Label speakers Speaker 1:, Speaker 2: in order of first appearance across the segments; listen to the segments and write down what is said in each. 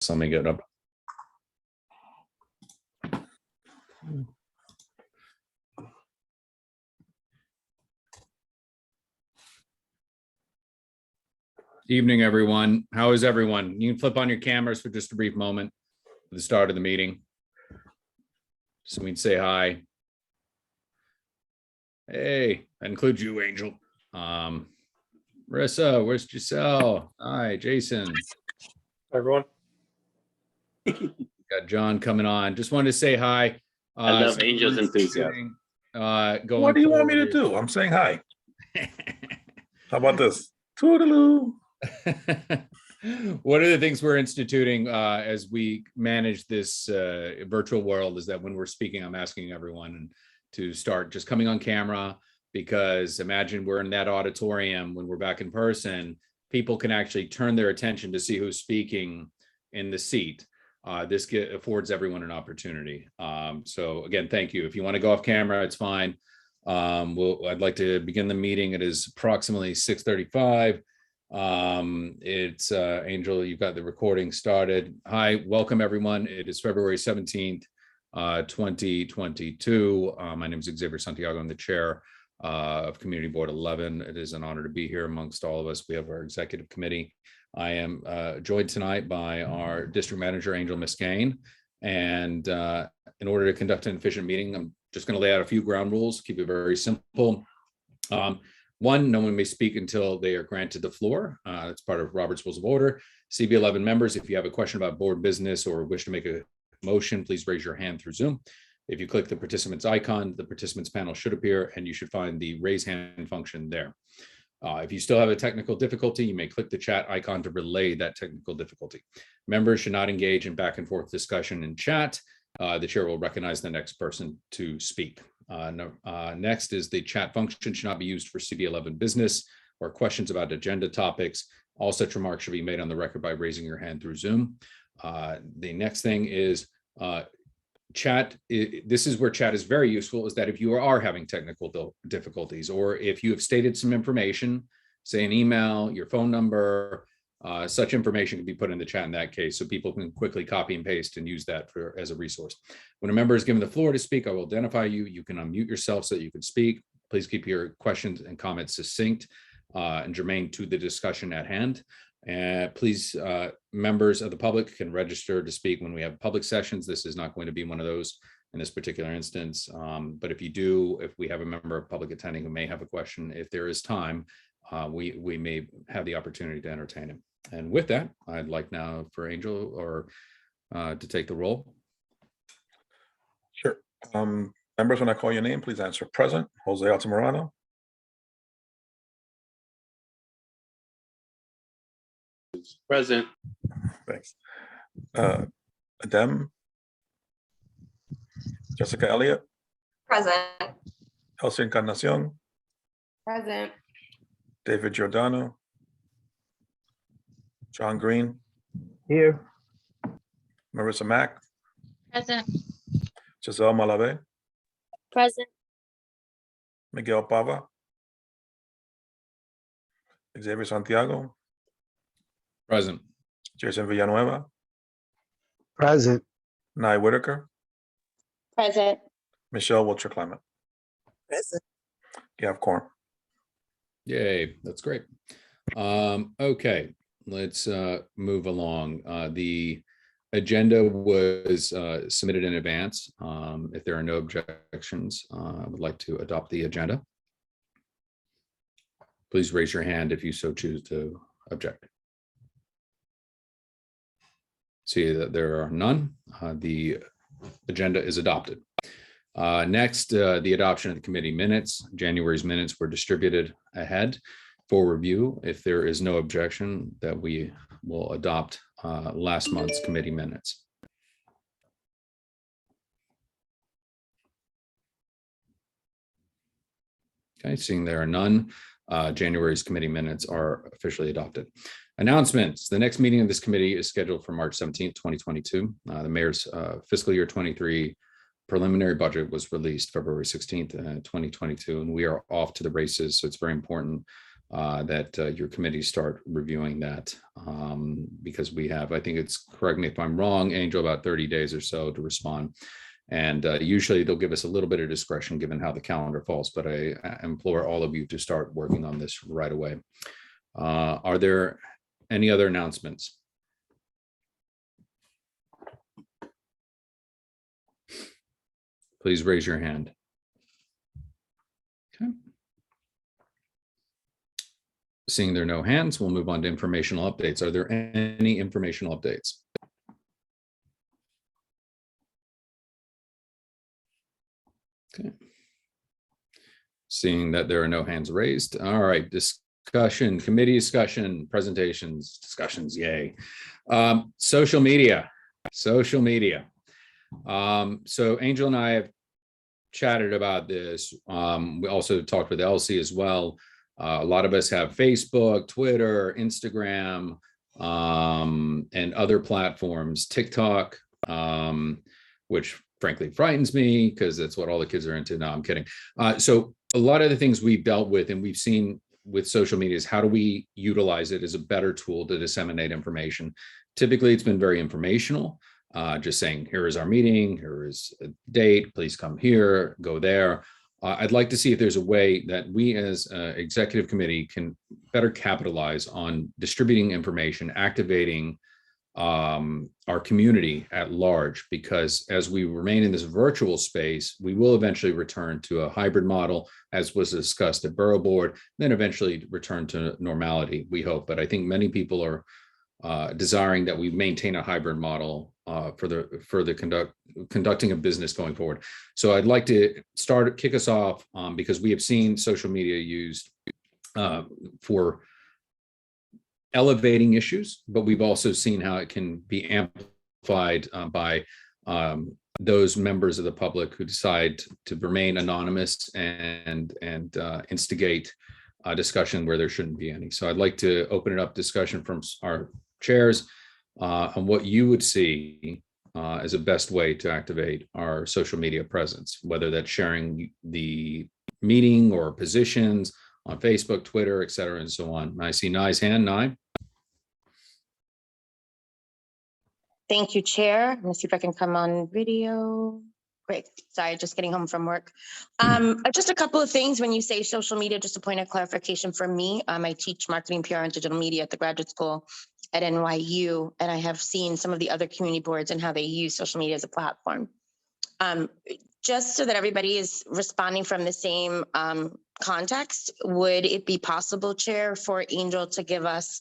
Speaker 1: let me get up. Evening, everyone. How is everyone? You can flip on your cameras for just a brief moment at the start of the meeting. So we'd say hi. Hey, that includes you, Angel. Marissa, where's Giselle? Hi, Jason.
Speaker 2: Hi, everyone.
Speaker 1: Got John coming on. Just wanted to say hi.
Speaker 2: I love Angel's enthusiasm.
Speaker 1: Going
Speaker 3: What do you want me to
Speaker 1: forward.
Speaker 3: do? I'm saying hi. How about this? Toodaloo.
Speaker 1: One of the things we're instituting as we manage this virtual world is that when we're speaking, I'm asking everyone to start just coming on camera, because imagine we're in that auditorium when we're back in person, people can actually turn their attention to see who's speaking in the seat. This affords everyone an opportunity. So again, thank you. If you want to go off camera, it's fine. I'd like to begin the meeting. It is approximately 6:35. It's Angel, you've got the recording started. Hi, welcome everyone. It is February 17th, 2022. My name is Xavier Santiago. I'm the chair of Community Board 11. It is an honor to be here amongst all of us. We have our executive committee. I am joined tonight by our district manager, Angel Miscane. And in order to conduct an efficient meeting, I'm just going to lay out a few ground rules, keep it very simple. One, no one may speak until they are granted the floor. That's part of Robert's Rules of Order. CB11 members, if you have a question about board business or wish to make a motion, please raise your hand through Zoom. If you click the participants icon, the participants panel should appear and you should find the raise hand function there. If you still have a technical difficulty, you may click the chat icon to relay that technical difficulty. Members should not engage in back and forth discussion in chat. The chair will recognize the next person to speak. Next is the chat function should not be used for CB11 business or questions about agenda topics. All such remarks should be made on the record by raising your hand through Zoom. The next thing is chat. This is where chat is very useful, is that if you are having technical difficulties, or if you have stated some information, say an email, your phone number, such information can be put in the chat in that case, so people can quickly copy and paste and use that as a resource. When a member is given the floor to speak, I will identify you. You can unmute yourself so that you can speak. Please keep your questions and comments succinct and germane to the discussion at hand. And please, members of the public can register to speak when we have public sessions. This is not going to be one of those in this particular instance. But if we have a member of public attending who may have a question, if there is time, we may have the opportunity to entertain him. And with that, I'd like now for Angel to take the roll.
Speaker 3: Sure. Members, when I call your name, please answer present. Jose Altamirano.
Speaker 2: Present.
Speaker 3: Thanks. Adem. Jessica Elliott.
Speaker 4: Present.
Speaker 3: Elsie Encarnacion.
Speaker 4: Present.
Speaker 3: David Giordano. John Green.
Speaker 5: Here.
Speaker 3: Marissa Mack.
Speaker 4: Present.
Speaker 3: Giselle Malave.
Speaker 4: Present.
Speaker 3: Miguel Pava. Xavier Santiago.
Speaker 1: Present.
Speaker 3: Jason Villanueva.
Speaker 5: Present.
Speaker 3: Nye Whitaker.
Speaker 4: Present.
Speaker 3: Michelle Wiltshire Clement.
Speaker 5: Present.
Speaker 3: You have quorum.
Speaker 1: Yay, that's great. Okay, let's move along. The agenda was submitted in advance. If there are no objections, I would like to adopt the agenda. Please raise your hand if you so choose to object. See that there are none. The agenda is adopted. Next, the adoption of the committee minutes. January's minutes were distributed ahead for review. If there is no objection, that we will adopt last month's committee minutes. Okay, seeing there are none, January's committee minutes are officially adopted. Announcements. The next meeting of this committee is scheduled for March 17th, 2022. The mayor's fiscal year 23 preliminary budget was released February 16th, 2022, and we are off to the races. So it's very important that your committees start reviewing that, because we have, I think it's, correct me if I'm wrong, Angel, about 30 days or so to respond. And usually they'll give us a little bit of discretion given how the calendar falls, but I implore all of you to start working on this right away. Are there any other announcements? Please raise your hand. Okay. Seeing there are no hands, we'll move on to informational updates. Are there any informational updates? Okay. Seeing that there are no hands raised. All right, discussion, committee discussion, presentations, discussions, yay. Social media. So Angel and I have chatted about this. We also talked with Elsie as well. A lot of us have Facebook, Twitter, Instagram, and other platforms, TikTok, which frankly frightens me because that's what all the kids are into. No, I'm kidding. So a lot of the things we've dealt with and we've seen with social media is how do we utilize it as a better tool to disseminate information. Typically, it's been very informational, just saying, here is our meeting, here is a date, please come here, go there. I'd like to see if there's a way that we as an executive committee can better capitalize on distributing information, activating our community at large, because as we remain in this virtual space, we will eventually return to a hybrid model, as was discussed at Borough Board, then eventually return to normality, we hope. But I think many people are desiring that we maintain a hybrid model for the conducting of business going forward. So I'd like to kick us off because we have seen social media used for elevating issues, but we've also seen how it can be amplified by those members of the public who decide to remain anonymous and instigate a discussion where there shouldn't be any. So I'd like to open it up discussion from our chairs on what you would see as a best way to activate our social media presence, whether that's sharing the meeting or positions on Facebook, Twitter, et cetera, and so on. I see Nai's hand. Nai.
Speaker 4: Thank you, Chair. Let me see if I can come on video. Great. Sorry, just getting home from work. Just a couple of things when you say social media, just a point of clarification for me. I teach marketing, PR, and digital media at the graduate school at NYU, and I have seen some of the other community boards and how they use social media as a platform. Just so that everybody is responding from the same context, would it be possible, Chair, for Angel to give us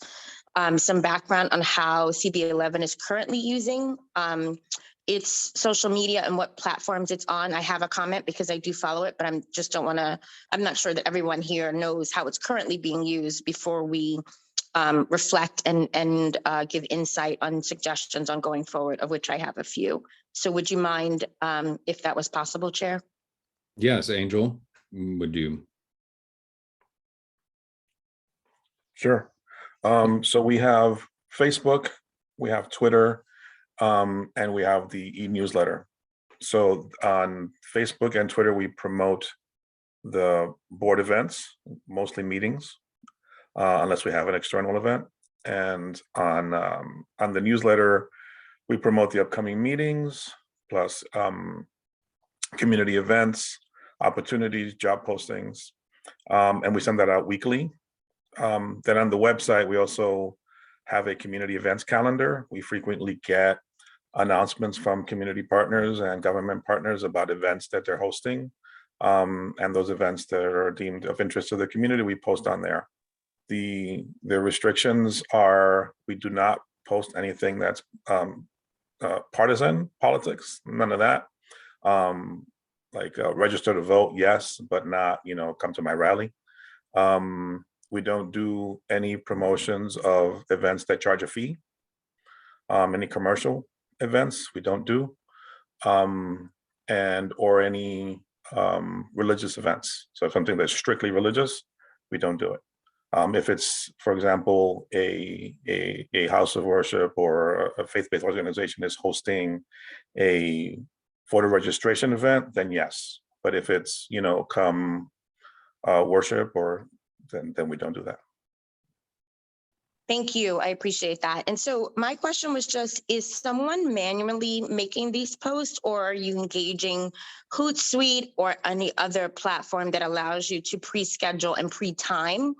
Speaker 4: some background on how CB11 is currently using its social media and what platforms it's on? I have a comment because I do follow it, but I'm not sure that everyone here knows how it's currently being used before we reflect and give insight on suggestions on going forward, of which I have a few. So would you mind if that was possible, Chair?
Speaker 1: Yes, Angel, would you?
Speaker 3: Sure. So we have Facebook, we have Twitter, and we have the e-newsletter. So on Facebook and Twitter, we promote the board events, mostly meetings, unless we have an external event. And on the newsletter, we promote the upcoming meetings, plus community events, opportunities, job postings, and we send that out weekly. Then on the website, we also have a community events calendar. We frequently get announcements from community partners and government partners about events that they're hosting. And those events that are deemed of interest to the community, we post on there. The restrictions are, we do not post anything that's partisan politics, none of that. Like register to vote, yes, but not, come to my rally. We don't do any promotions of events that charge a fee. Any commercial events we don't do, or any religious events. So something that's strictly religious, we don't do it. If it's, for example, a house of worship or a faith-based organization is hosting a voter registration event, then yes. But if it's, come worship or then we don't do that.
Speaker 4: Thank you. I appreciate that. And so my question was just, is someone manually making these posts, or are you engaging Hootsuite or any other platform that allows you to pre-schedule and pre-time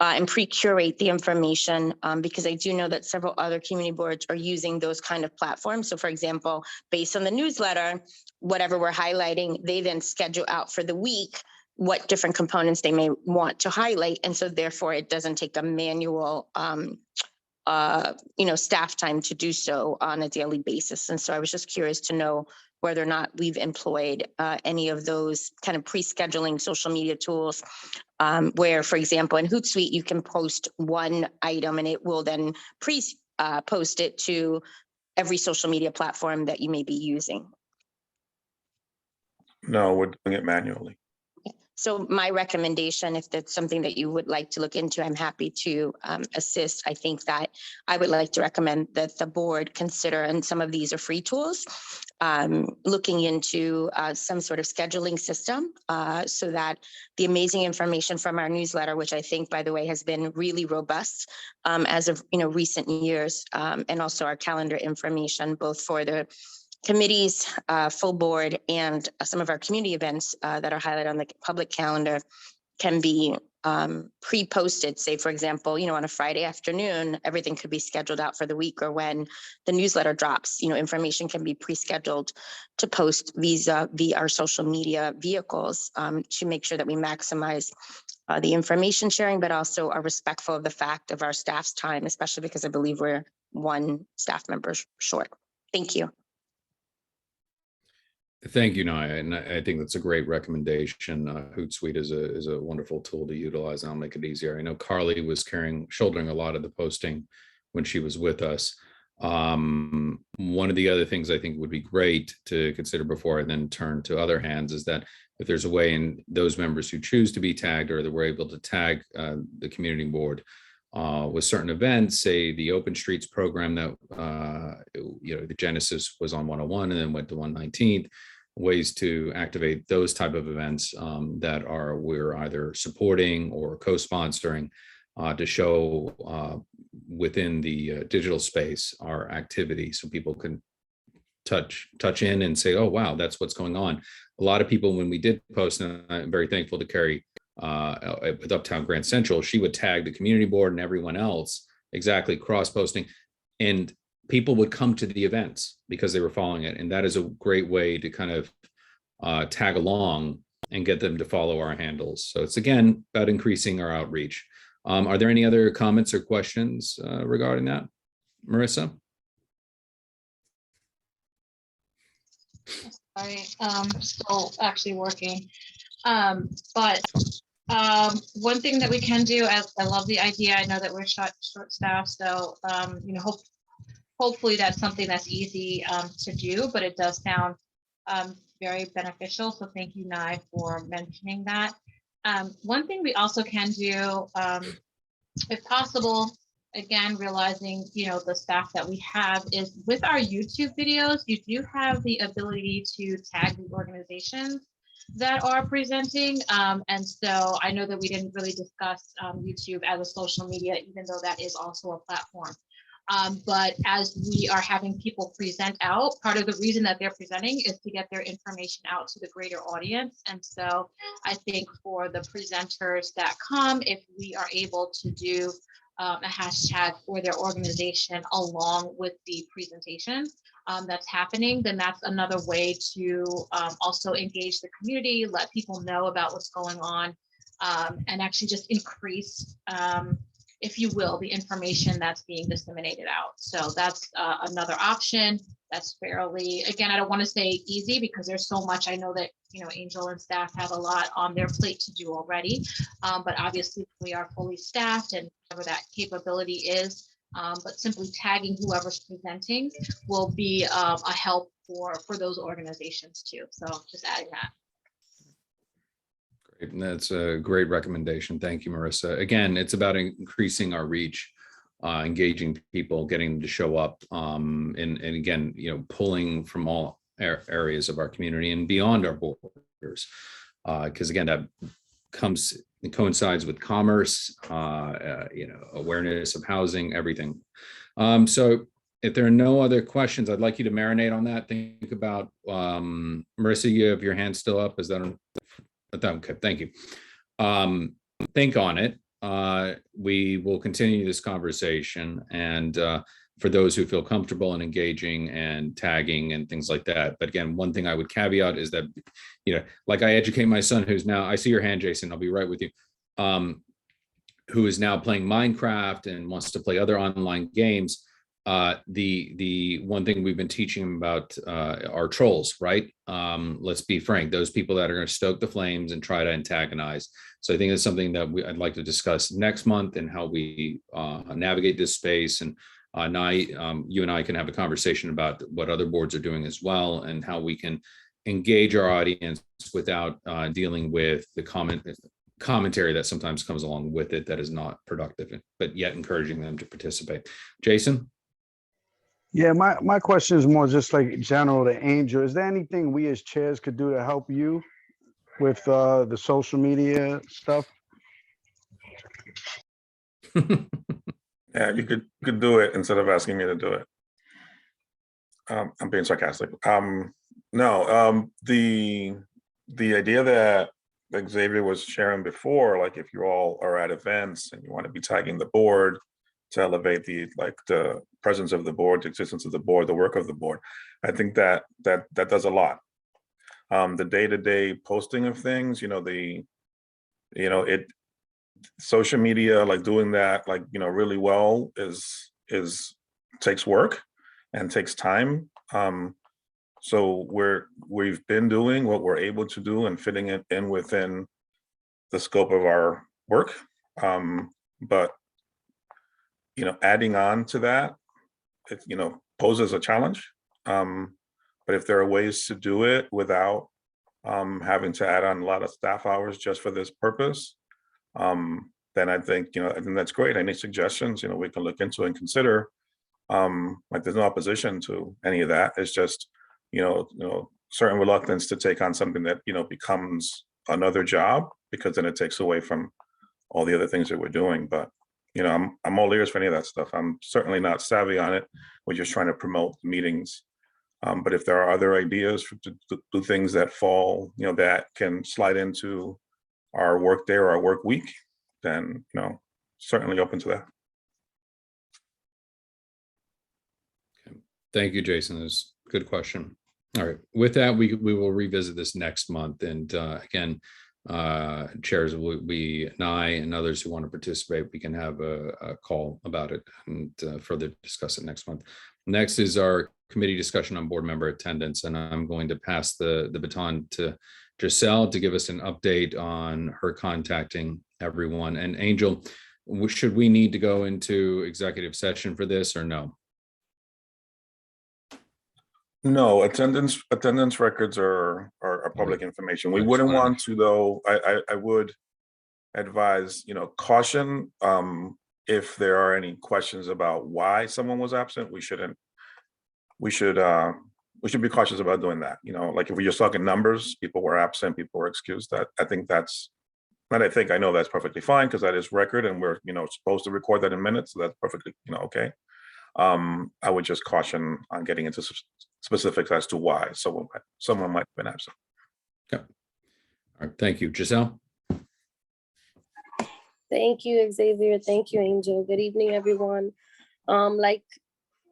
Speaker 4: and pre-curate the information? Because I do know that several other community boards are using those kind of platforms. So for example, based on the newsletter, whatever we're highlighting, they then schedule out for the week what different components they may want to highlight. And so therefore it doesn't take a manual, staff time to do so on a daily basis. And so I was just curious to know whether or not we've employed any of those kind of pre-scheduling social media tools where, for example, in Hootsuite, you can post one item and it will then post it to every social media platform that you may be using.
Speaker 3: No, we're doing it manually.
Speaker 4: So my recommendation, if that's something that you would like to look into, I'm happy to assist. I think that I would like to recommend that the board consider, and some of these are free tools, looking into some sort of scheduling system so that the amazing information from our newsletter, which I think, by the way, has been really robust as of recent years, and also our calendar information, both for the committees, full board, and some of our community events that are highlighted on the public calendar can be pre-posted. Say, for example, on a Friday afternoon, everything could be scheduled out for the week, or when the newsletter drops, information can be pre-scheduled to post via our social media vehicles to make sure that we maximize the information sharing, but also are respectful of the fact of our staff's time, especially because I believe we're one staff member short. Thank you.
Speaker 1: Thank you, Naya, and I think that's a great recommendation. Hootsuite is a wonderful tool to utilize, and I'll make it easier. I know Carly was shouldering a lot of the posting when she was with us. One of the other things I think would be great to consider before I then turn to other hands is that if there's a way in those members who choose to be tagged, or that we're able to tag the community board with certain events, say the Open Streets program that the genesis was on 101 and then went to 119th, ways to activate those type of events that we're either supporting or co-sponsoring to show within the digital space our activity, so people can touch in and say, oh wow, that's what's going on. A lot of people, when we did post, and I'm very thankful to Carrie with Uptown Grand Central, she would tag the community board and everyone else, exactly, cross-posting, and people would come to the events because they were following it. And that is a great way to kind of tag along and get them to follow our handles. So it's, again, about increasing our outreach. Are there any other comments or questions regarding that? Marissa?
Speaker 6: Sorry, still actually working. But one thing that we can do, I love the idea. I know that we're short staffed, so hopefully that's something that's easy to do, but it does sound very beneficial. So thank you, Nye, for mentioning that. One thing we also can do, if possible, again, realizing, the staff that we have, is with our YouTube videos, you do have the ability to tag the organizations that are presenting. And so I know that we didn't really discuss YouTube as a social media, even though that is also a platform. But as we are having people present out, part of the reason that they're presenting is to get their information out to the greater audience. And so I think for the presenters that come, if we are able to do a hashtag for their organization along with the presentation that's happening, then that's another way to also engage the community, let people know about what's going on, and actually just increase, if you will, the information that's being disseminated out. So that's another option. That's fairly, again, I don't want to say easy because there's so much. I know that, Angel and staff have a lot on their plate to do already, but obviously we are fully staffed and whatever that capability is, but simply tagging whoever's presenting will be a help for those organizations too. So just adding that.
Speaker 1: Great. And that's a great recommendation. Thank you, Marissa. Again, it's about increasing our reach, engaging people, getting them to show up, and again, pulling from all areas of our community and beyond our borders. Because again, that comes it coincides with commerce, awareness of housing, everything. So if there are no other questions, I'd like you to marinate on that. Think about, Marissa, you have your hand still up. Is that okay? Thank you. Think on it. We will continue this conversation, and for those who feel comfortable in engaging and tagging and things like that. But again, one thing I would caveat is that, like I educate my son, who's now, I see your hand, Jason, I'll be right with you, who is now playing Minecraft and wants to play other online games. The one thing we've been teaching him about are trolls, right? Let's be frank, those people that are going to stoke the flames and try to antagonize. So I think it's something that I'd like to discuss next month, and how we navigate this space. And you and I can have a conversation about what other boards are doing as well, and how we can engage our audience without dealing with the commentary that sometimes comes along with it that is not productive, but yet encouraging them to participate. Jason?
Speaker 5: Yeah, my question is more just like general to Angel. Is there anything we as chairs could do to help you with the social media stuff?
Speaker 3: Yeah, you could do it instead of asking me to do it. I'm being sarcastic. No, the idea that Xavier was sharing before, like if you all are at events and you want to be tagging the board to elevate the presence of the board, the existence of the board, the work of the board, I think that does a lot. The day-to-day posting of things, social media, like doing that, really well is takes work and takes time. So we've been doing what we're able to do and fitting it in within the scope of our work. But adding on to that, it poses a challenge. But if there are ways to do it without having to add on a lot of staff hours just for this purpose, then I think that's great. Any suggestions, we can look into and consider. There's no opposition to any of that. It's just, certain reluctance to take on something that, becomes another job, because then it takes away from all the other things that we're doing. But, I'm all ears for any of that stuff. I'm certainly not savvy on it. We're just trying to promote meetings. But if there are other ideas to do things that fall, that can slide into our work day or our work week, then, certainly open to that.
Speaker 1: Thank you, Jason. That's a good question. All right. With that, we will revisit this next month. And again, chairs, we and I and others who want to participate, we can have a call about it and further discuss it next month. Next is our committee discussion on board member attendance. And I'm going to pass the baton to Giselle to give us an update on her contacting everyone. And Angel, should we need to go into executive session for this or no?
Speaker 3: No, attendance records are public information. We wouldn't want to, though. I would advise, caution. If there are any questions about why someone was absent, we should be cautious about doing that. Like if we're just talking numbers, people were absent, people were excused. I know that's perfectly fine, because that is record, and we're supposed to record that in minutes. So that's perfectly okay. I would just caution on getting into specifics as to why someone might have been absent.
Speaker 1: Okay. All right. Thank you, Giselle.
Speaker 7: Thank you, Xavier. Thank you, Angel. Good evening, everyone. Like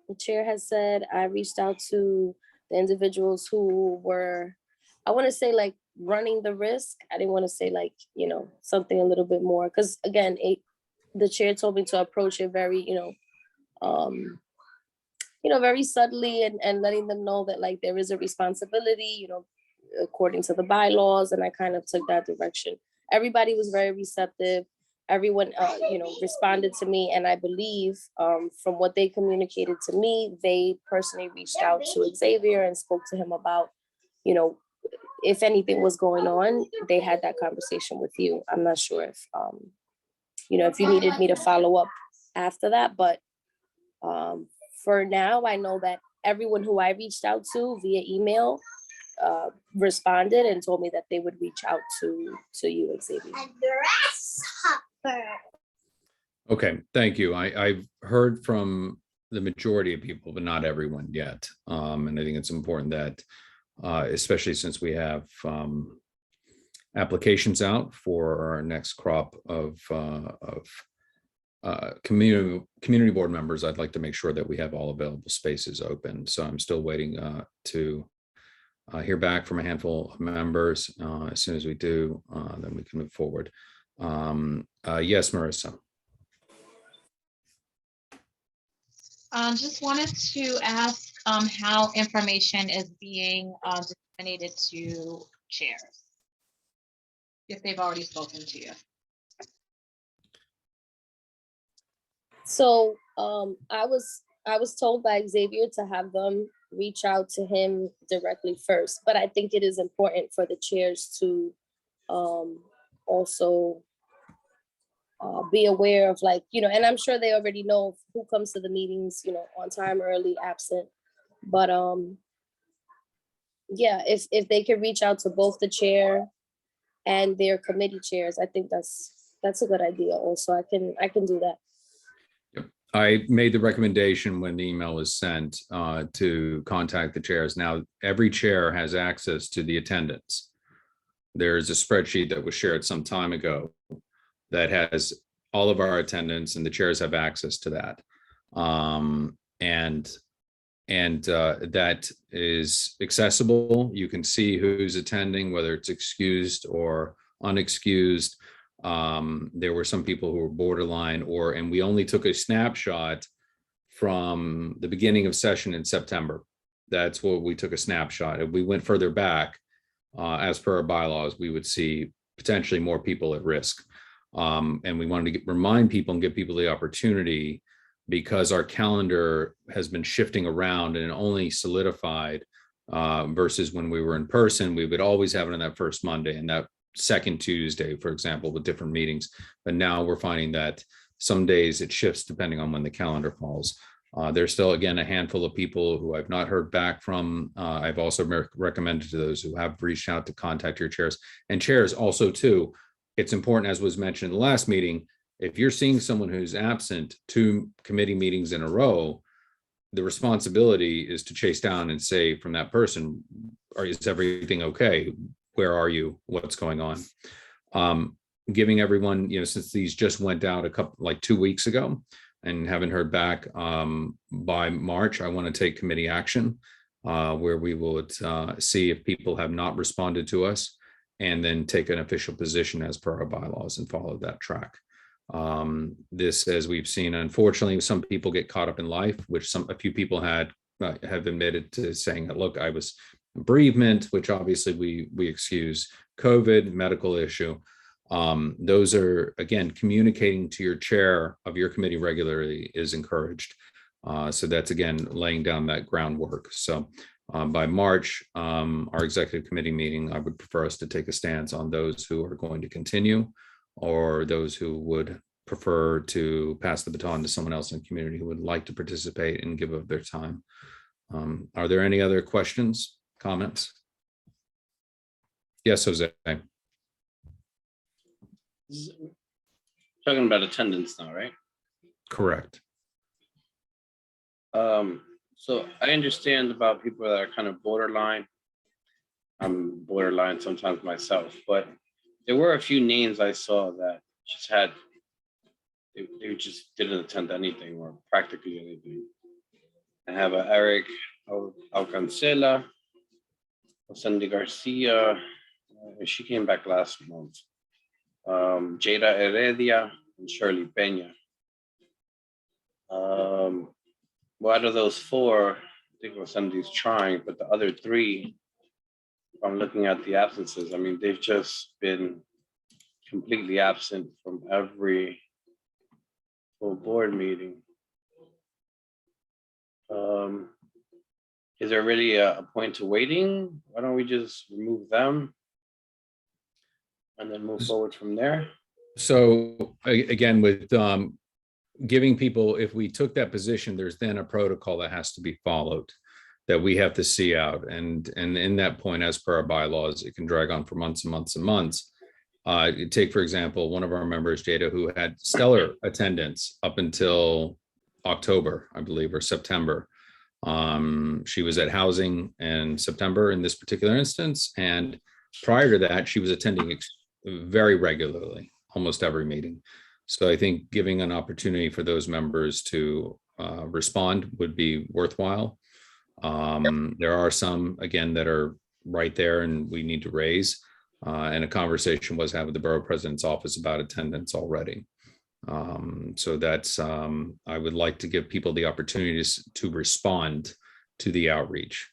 Speaker 7: the chair has said, I reached out to the individuals who were, I want to say, like, running the risk. I didn't want to say, like, something a little bit more, because again, the chair told me to approach it very, very subtly, and letting them know that, like, there is a responsibility, according to the bylaws. And I kind of took that direction. Everybody was very receptive. Everyone, responded to me. And I believe from what they communicated to me, they personally reached out to Xavier and spoke to him about, if anything was going on. They had that conversation with you. I'm not sure if, if you needed me to follow up after that, but for now, I know that everyone who I reached out to via email responded and told me that they would reach out to you, Xavier.
Speaker 1: Okay, thank you. I've heard from the majority of people, but not everyone yet. And I think it's important that, especially since we have applications out for our next crop of community board members, I'd like to make sure that we have all available spaces open. So I'm still waiting to hear back from a handful of members. As soon as we do, then we can move forward. Yes, Marissa.
Speaker 6: Just wanted to ask how information is being disseminated to chairs, if they've already spoken to you.
Speaker 7: So I was told by Xavier to have them reach out to him directly first, but I think it is important for the chairs to also be aware of, like, you know, and I'm sure they already know who comes to the meetings, you know, on time, early, absent. But yeah, if they can reach out to both the chair and their committee chairs, I think that's a good idea. Also, I can do that.
Speaker 1: I made the recommendation when the email was sent to contact the chairs. Now, every chair has access to the attendance. There's a spreadsheet that was shared some time ago that has all of our attendance, and the chairs have access to that. And that is accessible. You can see who's attending, whether it's excused or unexcused. There were some people who were borderline, and we only took a snapshot from the beginning of session in September. That's what we took a snapshot. If we went further back, as per our bylaws, we would see potentially more people at risk. And we wanted to remind people and give people the opportunity, because our calendar has been shifting around and only solidified versus when we were in person. We would always have it on that first Monday and that second Tuesday, for example, with different meetings. But now we're finding that some days it shifts depending on when the calendar falls. There's still, again, a handful of people who I've not heard back from. I've also recommended to those who have reached out to contact your chairs. And chairs also, too, it's important, as was mentioned in the last meeting, if you're seeing someone who's absent 2 committee meetings in a row, the responsibility is to chase down and say from that person, is everything okay? Where are you? What's going on? Giving everyone, you know, since these just went out like 2 weeks ago and haven't heard back by March, I want to take committee action where we would see if people have not responded to us, and then take an official position as per our bylaws and follow that track. This, as we've seen, unfortunately, some people get caught up in life, which a few people have admitted to saying that, look, I was bereavement, which obviously we excuse, COVID, medical issue. Those are, again, communicating to your chair of your committee regularly is encouraged. So that's, again, laying down that groundwork. So by March, our executive committee meeting, I would prefer us to take a stance on those who are going to continue, or those who would prefer to pass the baton to someone else in the community who would like to participate and give up their time. Are there any other questions, comments? Yes, Jose.
Speaker 2: Talking about attendance now, right?
Speaker 1: Correct.
Speaker 2: So I understand about people that are kind of borderline. I'm borderline sometimes myself, but there were a few names I saw that just had, they just didn't attend anything or practically anything. I have Eric Alcancela, Sandy Garcia, she came back last month. Jada Heredia and Shirley Peña. Well, out of those 4, I think Sandy's trying, but the other 3, if I'm looking at the absences, I mean, they've just been completely absent from every full board meeting. Is there really a point to waiting? Why don't we just remove them and then move forward from there?
Speaker 1: So again, with giving people, if we took that position, there's then a protocol that has to be followed. that we have to see out. And in that point, as per our bylaws, it can drag on for months and months and months. Take, for example, one of our members, Jada, who had stellar attendance up until October, I believe, or September. She was at housing in September in this particular instance. And prior to that, she was attending very regularly, almost every meeting. So I think giving an opportunity for those members to respond would be worthwhile. There are some, again, that are right there and we need to raise. And a conversation was had with the borough president's office about attendance already. So that's, I would like to give people the opportunities to respond to the outreach.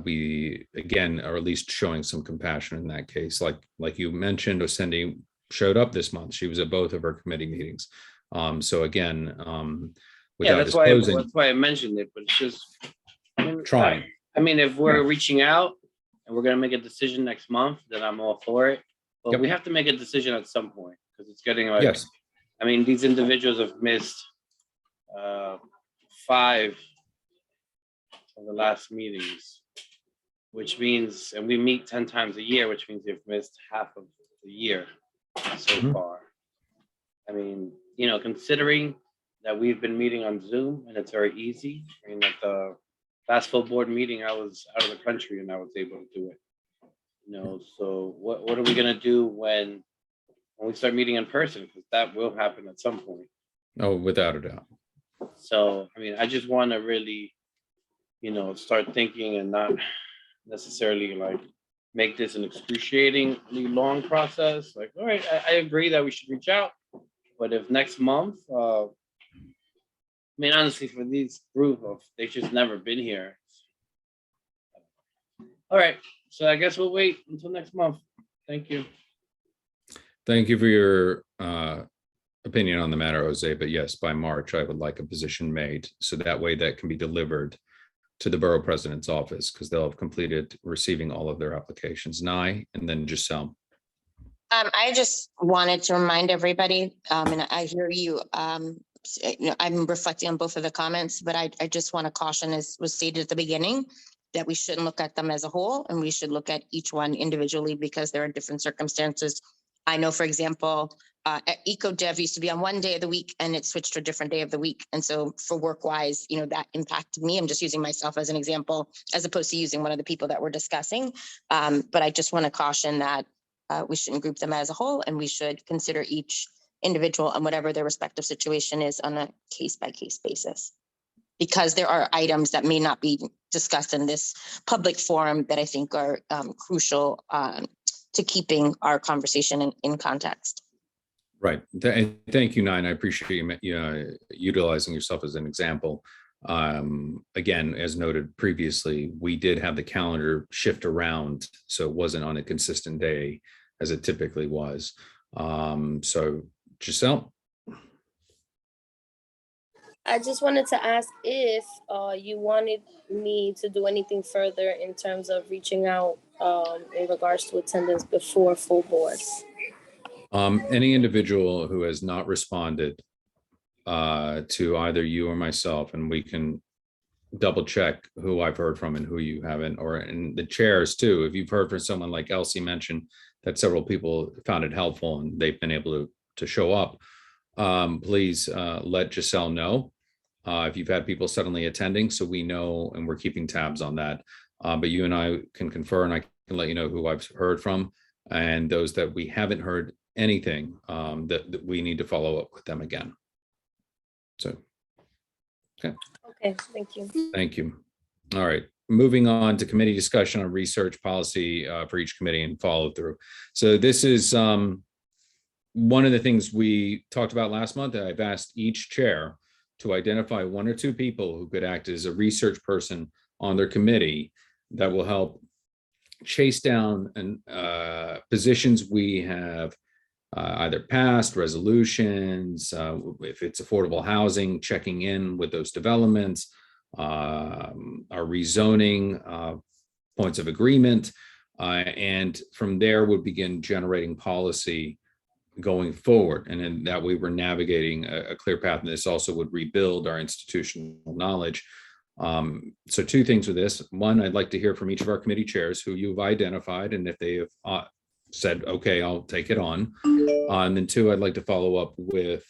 Speaker 1: We, again, are at least showing some compassion in that case. Like you mentioned, Osendi showed up this month. She was at both of our committee meetings. So again,
Speaker 2: Yeah,
Speaker 1: without
Speaker 2: that's
Speaker 1: disclosing,
Speaker 2: why I mentioned it, but it's just
Speaker 1: trying.
Speaker 2: I mean, if we're reaching out and we're gonna make a decision next month, then I'm all for it. But
Speaker 1: Yep.
Speaker 2: we have to make a decision at some point because it's getting like,
Speaker 1: Yes,
Speaker 2: I mean, these individuals have missed 5 of the last meetings, which means, and we meet 10 times a year, which means they've missed half of the year so
Speaker 1: Mhm.
Speaker 2: far. I mean, you know, considering that we've been meeting on Zoom and it's very easy. I mean, at the last full board meeting, I was out of the country and I was able to do it. You know, so what are we gonna do when we start meeting in person? Because that will happen at some point.
Speaker 1: oh, without a doubt.
Speaker 2: So, I mean, I just want to really, you know, start thinking and not necessarily like make this an excruciatingly long process. Like, all right, I agree that we should reach out, but if next month, I mean, honestly, for these group of, they've just never been here. All right, so I guess we'll wait until next month. Thank you.
Speaker 1: Thank you for your opinion on the matter, Jose. But yes, by March, I would like a position made so that way that can be delivered to the borough president's office because they'll have completed receiving all of their applications. Nye and then Giselle.
Speaker 4: I just wanted to remind everybody, and I hear you, you know, I'm reflecting on both of the comments, but I just want to caution, as was stated at the beginning, that we shouldn't look at them as a whole and we should look at each one individually because there are different circumstances. I know, for example, EcoDev used to be on one day of the week and it switched to a different day of the week. And so for work wise, you know, that impacted me. I'm just using myself as an example, as opposed to using one of the people that we're discussing. But I just want to caution that we shouldn't group them as a whole and we should consider each individual and whatever their respective situation is on a case by case basis. Because there are items that may not be discussed in this public forum that I think are crucial to keeping our conversation in context.
Speaker 1: Right. Thank you, Nine. I appreciate you utilizing yourself as an example. Again, as noted previously, we did have the calendar shift around, so it wasn't on a consistent day as it typically was. So, Giselle.
Speaker 7: I just wanted to ask if you wanted me to do anything further in terms of reaching out in regards to attendance before full board.
Speaker 1: Any individual who has not responded to either you or myself, and we can double check who I've heard from and who you haven't, or in the chairs too. If you've heard from someone like Elsie mentioned that several people found it helpful and they've been able to show up, please let Giselle know. If you've had people suddenly attending, so we know and we're keeping tabs on that. But you and I can confer and I can let you know who I've heard from and those that we haven't heard anything that we need to follow up with them again. So, okay.
Speaker 7: Okay, thank you.
Speaker 1: Thank you. All right. Moving on to committee discussion on research policy for each committee and follow through. So this is one of the things we talked about last month. I've asked each chair to identify 1 or 2 people who could act as a research person on their committee that will help chase down and positions we have either passed, resolutions, if it's affordable housing, checking in with those developments, our rezoning, points of agreement, and from there would begin generating policy going forward. And in that way, we're navigating a clear path. And this also would rebuild our institutional knowledge So two things with this. One, I'd like to hear from each of our committee chairs who you've identified and if they have said, okay, I'll take it on. And then two, I'd like to follow up with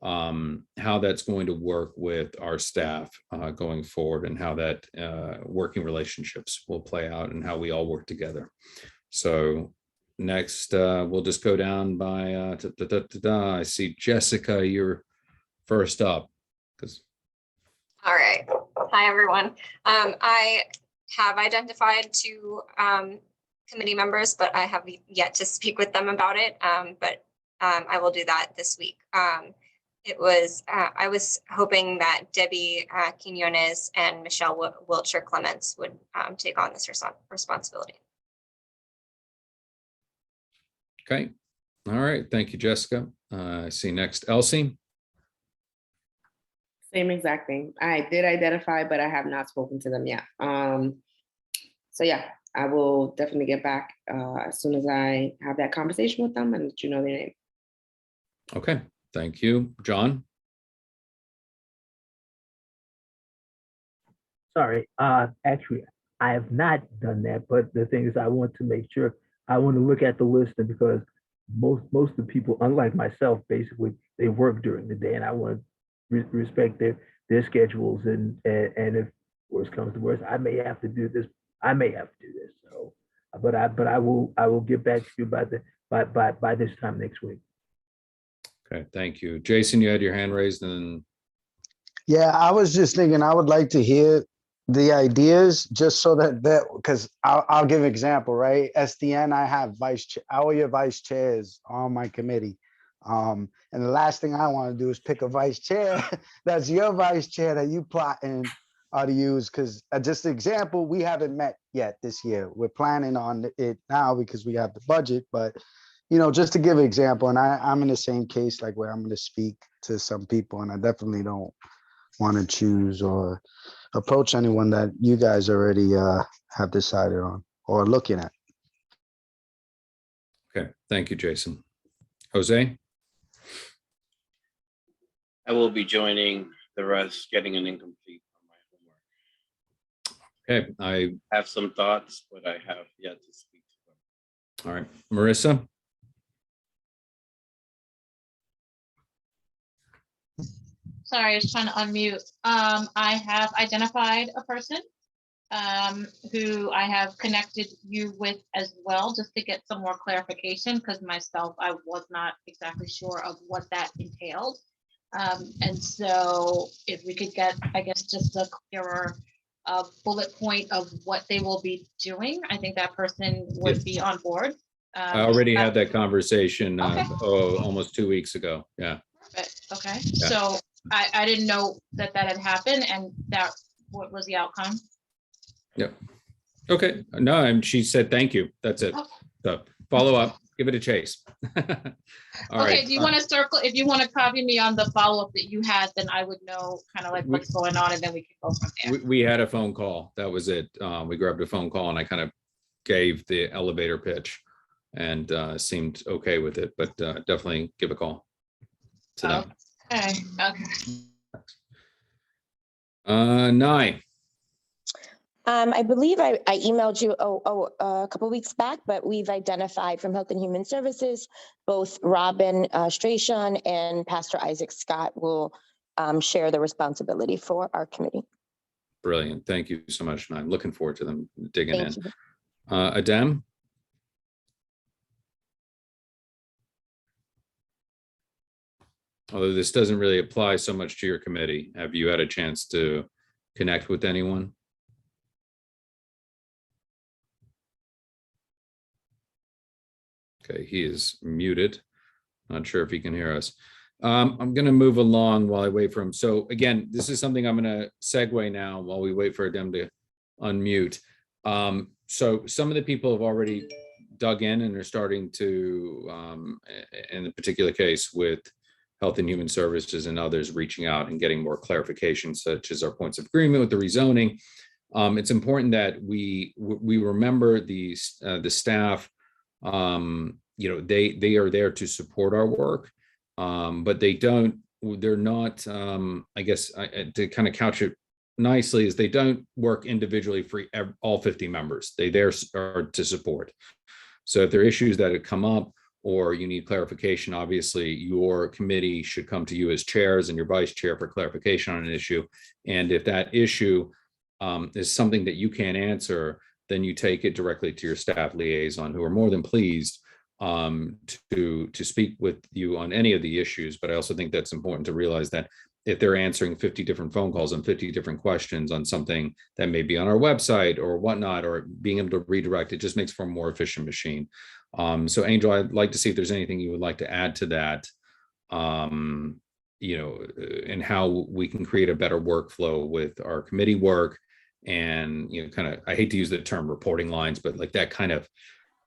Speaker 1: how that's going to work with our staff going forward and how that working relationships will play out and how we all work together. So next, we'll just go down by, I see Jessica, you're first up.
Speaker 8: All right. Hi, everyone. I have identified two committee members, but I have yet to speak with them about it. But I will do that this week. I was hoping that Debbie Quinones and Michelle Wiltshire Clements would take on this responsibility.
Speaker 1: Okay. All right. Thank you, Jessica. I see next, Elsie.
Speaker 9: Same exact thing. I did identify, but I have not spoken to them yet. So yeah, I will definitely get back as soon as I have that conversation with them and let you know their name.
Speaker 1: Okay, thank you. John?
Speaker 10: Sorry, actually, I have not done that, but the thing is, I want to make sure, I want to look at the list, and because most of the people, unlike myself, basically, they work during the day, and I want to respect their schedules, and if worse comes to worse, I may have to do this. So, but I will get back to you by this time next week.
Speaker 1: Okay, thank you. Jason, you had your hand raised and
Speaker 5: Yeah, I was just thinking I would like to hear the ideas just so that because I'll give an example, right? SDN, I have all your vice chairs on my committee. And the last thing I want to do is pick a vice chair that's your vice chair that you plotting to use, because just an example, we haven't met yet this year. We're planning on it now because we have the budget, but just to give an example, and I'm in the same case, like where I'm going to speak to some people, and I definitely don't want to choose or approach anyone that you guys already have decided on or looking at.
Speaker 1: okay, thank you, Jason. Jose?
Speaker 2: I will be joining the rest, getting an incomplete on my homework.
Speaker 1: Okay, I
Speaker 2: Have some thoughts, but I have yet to speak to them.
Speaker 1: all right. Marissa?
Speaker 6: Sorry, I was trying to unmute. I have identified a person who I have connected you with as well, just to get some more clarification, because myself, I was not exactly sure of what that entailed. And so if we could get, I guess, just a clearer bullet point of what they will be doing, I think that person would be on board.
Speaker 1: I already had that conversation
Speaker 6: Okay.
Speaker 1: almost 2 weeks ago. Yeah.
Speaker 6: Okay,
Speaker 1: Yeah.
Speaker 6: so I didn't know that had happened, and that what was the outcome?
Speaker 1: Yep. Okay. No, and she said thank you. That's it.
Speaker 6: Oh.
Speaker 1: So follow up, give it a chase. All
Speaker 6: Okay,
Speaker 1: right.
Speaker 6: do you want to circle, if you want to copy me on the follow-up that you had, then I would know kind of like what's going on, and then we can go from there.
Speaker 1: We had a phone call. That was it. We grabbed a phone call and I kind of gave the elevator pitch and seemed okay with it, but definitely give a call to them.
Speaker 6: Okay.
Speaker 1: Nye.
Speaker 4: I believe I emailed you a couple weeks back, but we've identified from Health and Human Services, both Robin Strachan and Pastor Isaac Scott will share the responsibility for our committee.
Speaker 1: Brilliant. Thank you so much. And I'm looking forward to them digging
Speaker 4: Thank
Speaker 1: in.
Speaker 4: you.
Speaker 1: Adem? Although this doesn't really apply so much to your committee, have you had a chance to connect with anyone? Okay, he is muted. Not sure if he can hear us. I'm going to move along while I wait for him. So again, this is something I'm going to segue now while we wait for Adem to unmute. So some of the people have already dug in and are starting to, in the particular case with Health and Human Services and others reaching out and getting more clarification, such as our points of agreement with the rezoning. It's important that we remember the staff. They are there to support our work, but they're not. I guess to kind of couch it nicely is they don't work individually for all 50 members. They there are to support. So if there are issues that have come up or you need clarification, obviously your committee should come to you as chairs and your vice chair for clarification on an issue. And if that issue is something that you can't answer, then you take it directly to your staff liaison, who are more than pleased to speak with you on any of the issues. But I also think that's important to realize that if they're answering 50 different phone calls and 50 different questions on something that may be on our website or whatnot, or being able to redirect, it just makes for a more efficient machine. So Angel, I'd like to see if there's anything you would like to add to that, you know, and how we can create a better workflow with our committee work. And, you know, kind of, I hate to use the term reporting lines, but like that kind of,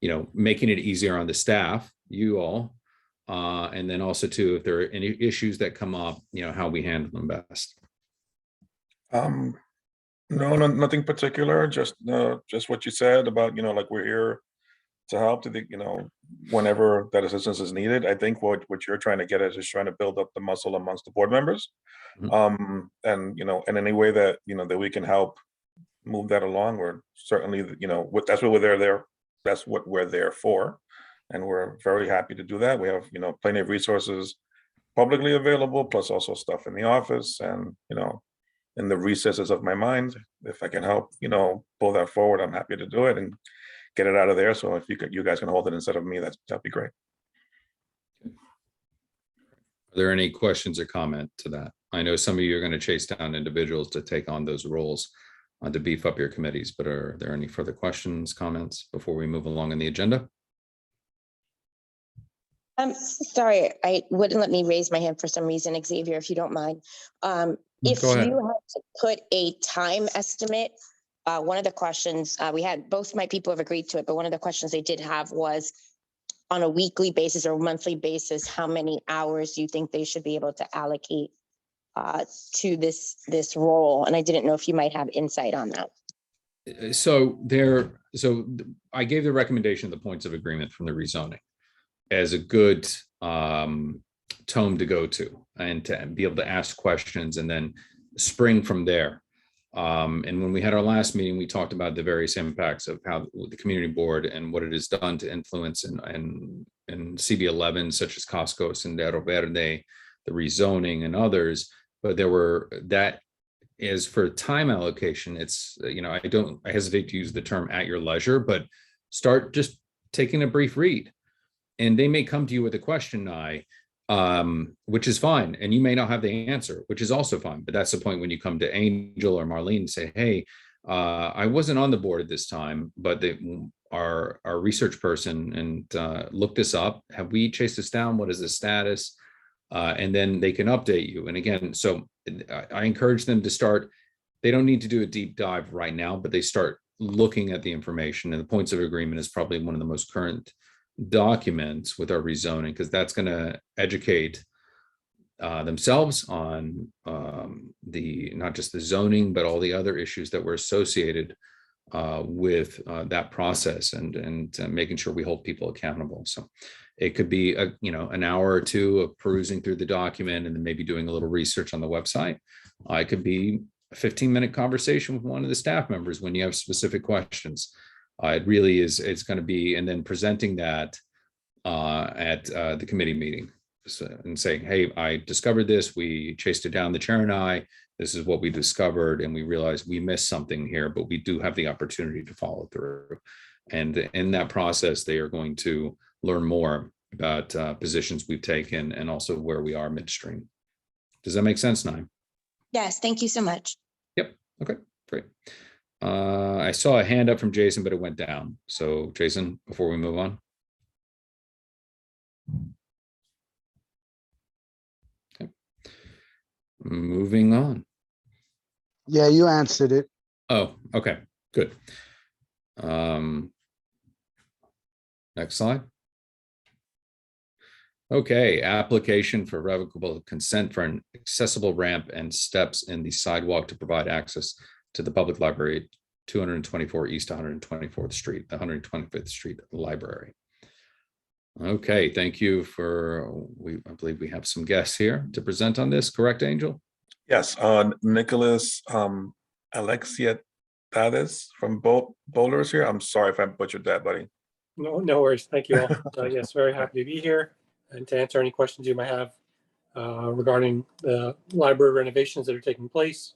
Speaker 1: you know, making it easier on the staff, you all, and then also too, if there are any issues that come up, you know, how we handle them best.
Speaker 3: No, nothing particular, just what you said about, you know, like we're here to help you know, whenever that assistance is needed. I think what you're trying to get at is trying to build up the muscle amongst the board members. And, you know, in any way that, you know, that we can help move that along, we're certainly, you know, that's what we're there. That's what we're there for. And we're very happy to do that. We have, you know, plenty of resources publicly available, plus also stuff in the office and, you know, in the recesses of my mind. If I can help, you know, pull that forward, I'm happy to do it and get it out of there. So if you guys can hold it instead of me, that'd be great.
Speaker 1: Are there any questions or comment to that? I know some of you are going to chase down individuals to take on those roles to beef up your committees, but are there any further questions, comments before we move along in the agenda?
Speaker 4: Sorry, I wouldn't let me raise my hand for some reason, Xavier, if you don't mind. If
Speaker 1: Go ahead.
Speaker 4: you had to put a time estimate, one of the questions we had, both my people have agreed to it, but one of the questions they did have was on a weekly basis or monthly basis, how many hours do you think they should be able to allocate to this role? And I didn't know if you might have insight on that.
Speaker 1: So I gave the recommendation of the points of agreement from the rezoning as a good tome to go to and to be able to ask questions and then spring from there. And when we had our last meeting, we talked about the various impacts of how the community board and what it has done to influence and CB11, such as Costco, Sendero Verde, the rezoning and others. But there were, that is for time allocation. It's, you know, I hesitate to use the term at your leisure, but start just taking a brief read. And they may come to you with a question, which is fine. And you may not have the answer, which is also fine. But that's the point when you come to Angel or Marlene and say, hey, I wasn't on the board at this time, but our research person and looked this up. Have we chased this down? What is the status? And then they can update you. And again, so I encourage them to start. They don't need to do a deep dive right now, but they start looking at the information. And the points of agreement is probably one of the most current documents with our rezoning, because that's going to educate themselves on not just the zoning, but all the other issues that were associated with that process and making sure we hold people accountable. So it could be an hour or two of perusing through the document and then maybe doing a little research on the website. It could be a 15-minute conversation with one of the staff members when you have specific questions. It really is, it's going to be, and then presenting that at the committee meeting and saying, hey, I discovered this, we chased it down, the chair and I, this is what we discovered, and we realized we missed something here, but we do have the opportunity to follow through. And in that process, they are going to learn more about positions we've taken and also where we are midstream. Does that make sense, Naim?
Speaker 4: Yes, thank you so much.
Speaker 1: Yep. Okay, great. I saw a hand up from Jason, but it went down. So Jason, before we move on. Okay. Moving on.
Speaker 5: Yeah, you answered it.
Speaker 1: Oh, okay, good. Next slide. Okay, application for revocable consent for an accessible ramp and steps in the sidewalk to provide access to the public library, 224 East 124th Street, 125th Street Library. Okay, thank you for, I believe we have some guests here to present on this, correct, Angel?
Speaker 3: Yes, Nicholas Alexiadades from Bowlers here. I'm sorry if I butchered that, buddy.
Speaker 11: No worries. Thank you all. Yes, very happy to be here and to answer any questions you might have regarding the library renovations that are taking place.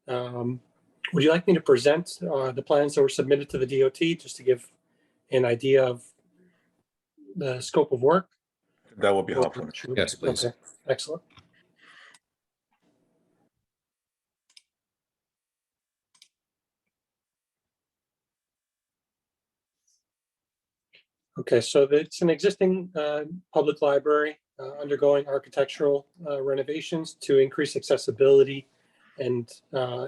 Speaker 11: Would you like me to present the plans that were submitted to the DOT just to give an idea of the scope of work?
Speaker 3: That would be helpful.
Speaker 1: Yes, please.
Speaker 11: Okay, excellent. Okay, so it's an existing public library undergoing architectural renovations to increase accessibility and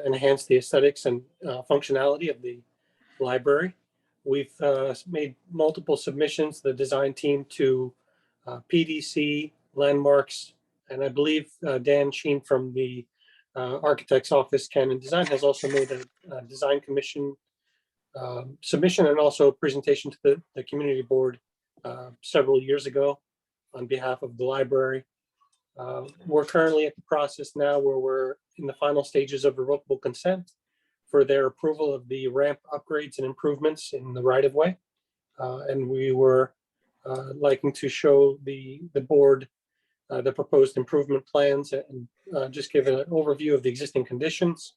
Speaker 11: enhance the aesthetics and functionality of the library. We've made multiple submissions, the design team, to PDC, Landmarks, and I believe Dan Sheen from the Architect's Office, Canon Design, has also made a design commission submission and also a presentation to the community board several years ago on behalf of the library. We're currently at the process now where we're in the final stages of revocable consent for their approval of the ramp upgrades and improvements in the right of way. And we were liking to show the board the proposed improvement plans and just give an overview of the existing conditions.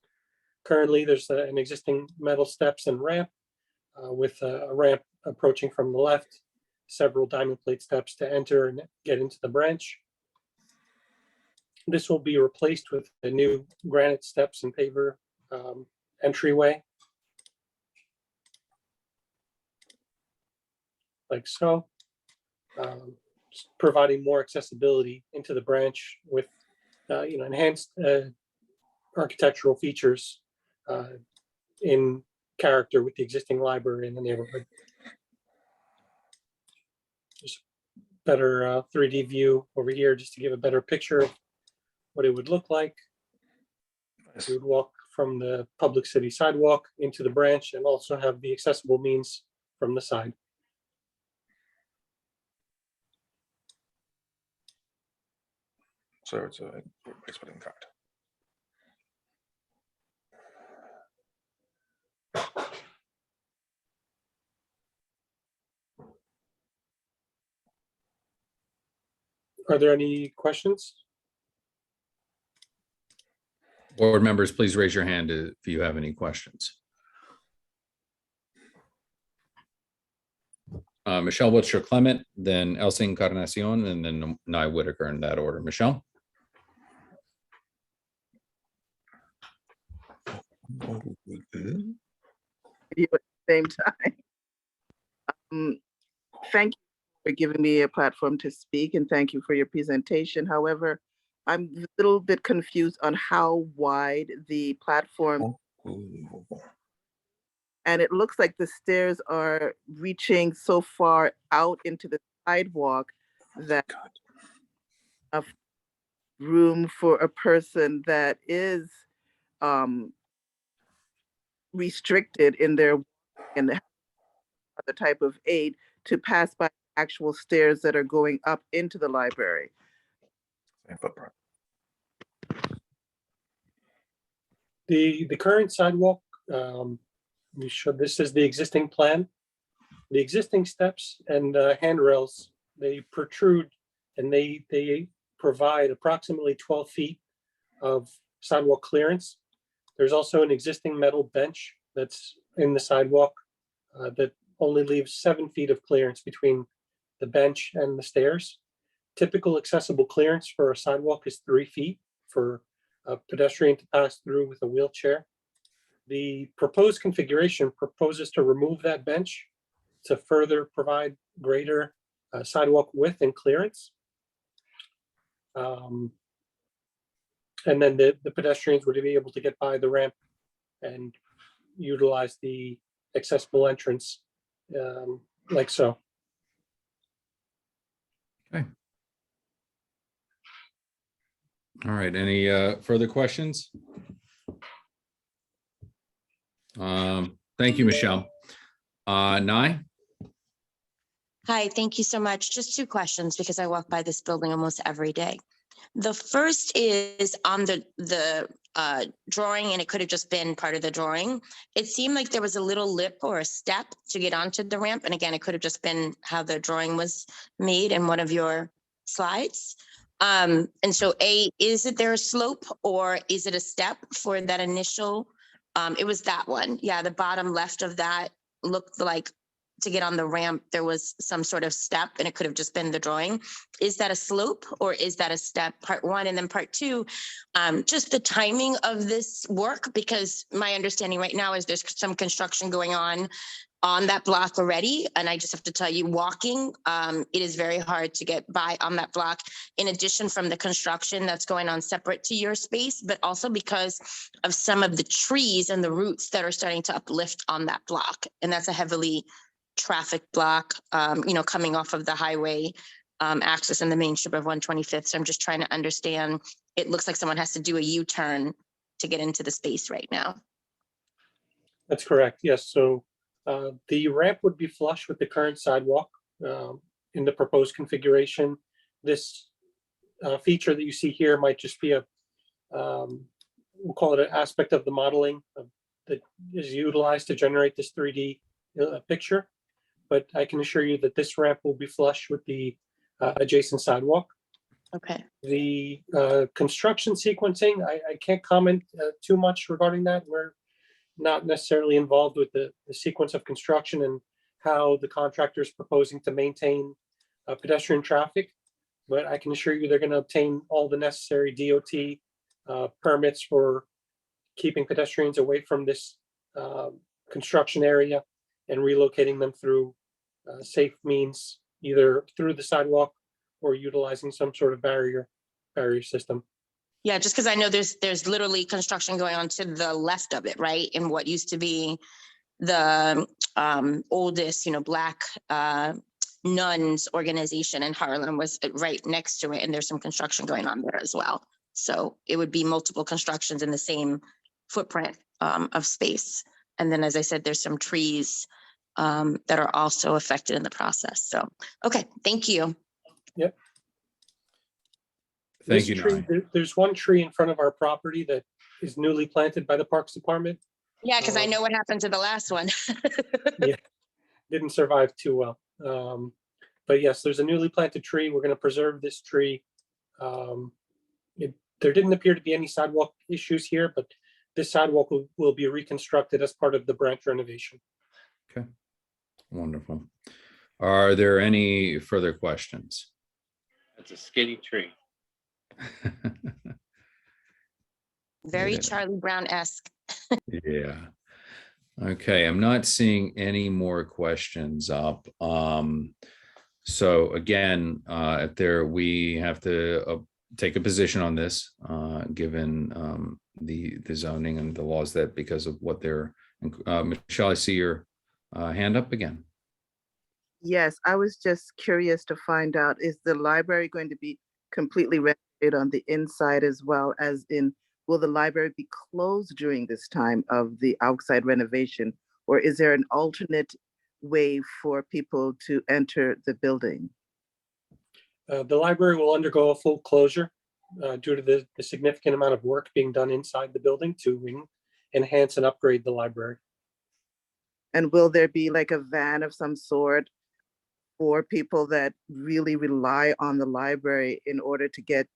Speaker 11: Currently, there's an existing metal steps and ramp with a ramp approaching from the left, several diamond plate steps to enter and get into the branch. This will be replaced with a new granite steps and paver entryway, like so, providing more accessibility into the branch with enhanced architectural features in character with the existing library in the neighborhood. Just better 3D view over here just to give a better picture of what it would look like. You would walk from the public city sidewalk into the branch and also have the accessible means from the side.
Speaker 3: So it's a replacement card.
Speaker 11: Are there any questions?
Speaker 1: Board members, please raise your hand if you have any questions. Michelle Wiltshire Clement, then Elsa Encarnacion, and then Nye Whitaker in that order. Michelle?
Speaker 12: You at the same time. Thank you for giving me a platform to speak, and thank you for your presentation. However, I'm a little bit confused on how wide the platform, and it looks like the stairs are reaching so far out into the sidewalk that enough room for a person that is restricted in their and other type of aid to pass by actual stairs that are going up into the library.
Speaker 11: The current sidewalk, we showed this is the existing plan. The existing steps and handrails, they protrude and they provide approximately 12 feet of sidewalk clearance. There's also an existing metal bench that's in the sidewalk that only leaves 7 feet of clearance between the bench and the stairs. Typical accessible clearance for a sidewalk is 3 feet for a pedestrian to pass through with a wheelchair. The proposed configuration proposes to remove that bench to further provide greater sidewalk width and clearance. And then the pedestrians would be able to get by the ramp and utilize the accessible entrance like so.
Speaker 1: Okay. All right, any further questions? Thank you, Michelle. Nye?
Speaker 4: Hi, thank you so much. Just 2 questions because I walk by this building almost every day. The first is on the drawing, and it could have just been part of the drawing. It seemed like there was a little lip or a step to get onto the ramp. And again, it could have just been how the drawing was made in one of your slides. And so is it there a slope or is it a step for that initial? It was that one. Yeah, the bottom left of that looked like to get on the ramp, there was some sort of step and it could have just been the drawing. Is that a slope or is that a step? Part one. And then part two, just the timing of this work, because my understanding right now is there's some construction going on that block already. And I just have to tell you, walking, it is very hard to get by on that block, in addition from the construction that's going on separate to your space, but also because of some of the trees and the roots that are starting to uplift on that block. And that's a heavily traffic block, coming off of the highway access in the main strip of 125th. So I'm just trying to understand, it looks like someone has to do a U-turn to get into the space right now.
Speaker 11: That's correct. Yes. So the ramp would be flush with the current sidewalk in the proposed configuration. This feature that you see here might just be we'll call it an aspect of the modeling that is utilized to generate this 3D picture. But I can assure you that this ramp will be flush with the adjacent sidewalk.
Speaker 4: Okay.
Speaker 11: The construction sequencing, I can't comment too much regarding that. We're not necessarily involved with the sequence of construction and how the contractor is proposing to maintain pedestrian traffic. But I can assure you they're going to obtain all the necessary DOT permits for keeping pedestrians away from this construction area and relocating them through safe means, either through the sidewalk or utilizing some sort of barrier system.
Speaker 4: Yeah, just because I know there's literally construction going on to the left of it, right? In what used to be the oldest, Black nuns organization in Harlem was right next to it. And there's some construction going on there as well. So it would be multiple constructions in the same footprint of space. And then, as I said, there's some trees that are also affected in the process. So, okay, thank you.
Speaker 11: Yep.
Speaker 1: Thank you, Nye.
Speaker 11: There's one tree in front of our property that is newly planted by the Parks Department.
Speaker 4: Yeah, because I know what happened to the last one.
Speaker 11: Yeah, didn't survive too well. But yes, there's a newly planted tree. We're going to preserve this tree. There didn't appear to be any sidewalk issues here, but this sidewalk will be reconstructed as part of the branch renovation.
Speaker 1: Okay, wonderful. Are there any further questions?
Speaker 2: That's a skinny tree.
Speaker 4: Very
Speaker 1: Yeah.
Speaker 4: Charlie Brown-esque.
Speaker 1: Yeah. Okay, I'm not seeing any more questions up. So again, we have to take a position on this, given the zoning and the laws that because of what they're. Michelle, I see your hand up again.
Speaker 12: Yes, I was just curious to find out, is the library going to be completely renovated on the inside as well, as in, will the library be closed during this time of the outside renovation? Or is there an alternate way for people to enter the building?
Speaker 11: The library will undergo a full closure due to the significant amount of work being done inside the building to enhance and upgrade the library.
Speaker 12: And will there be like a van of some sort for people that really rely on the library in order to get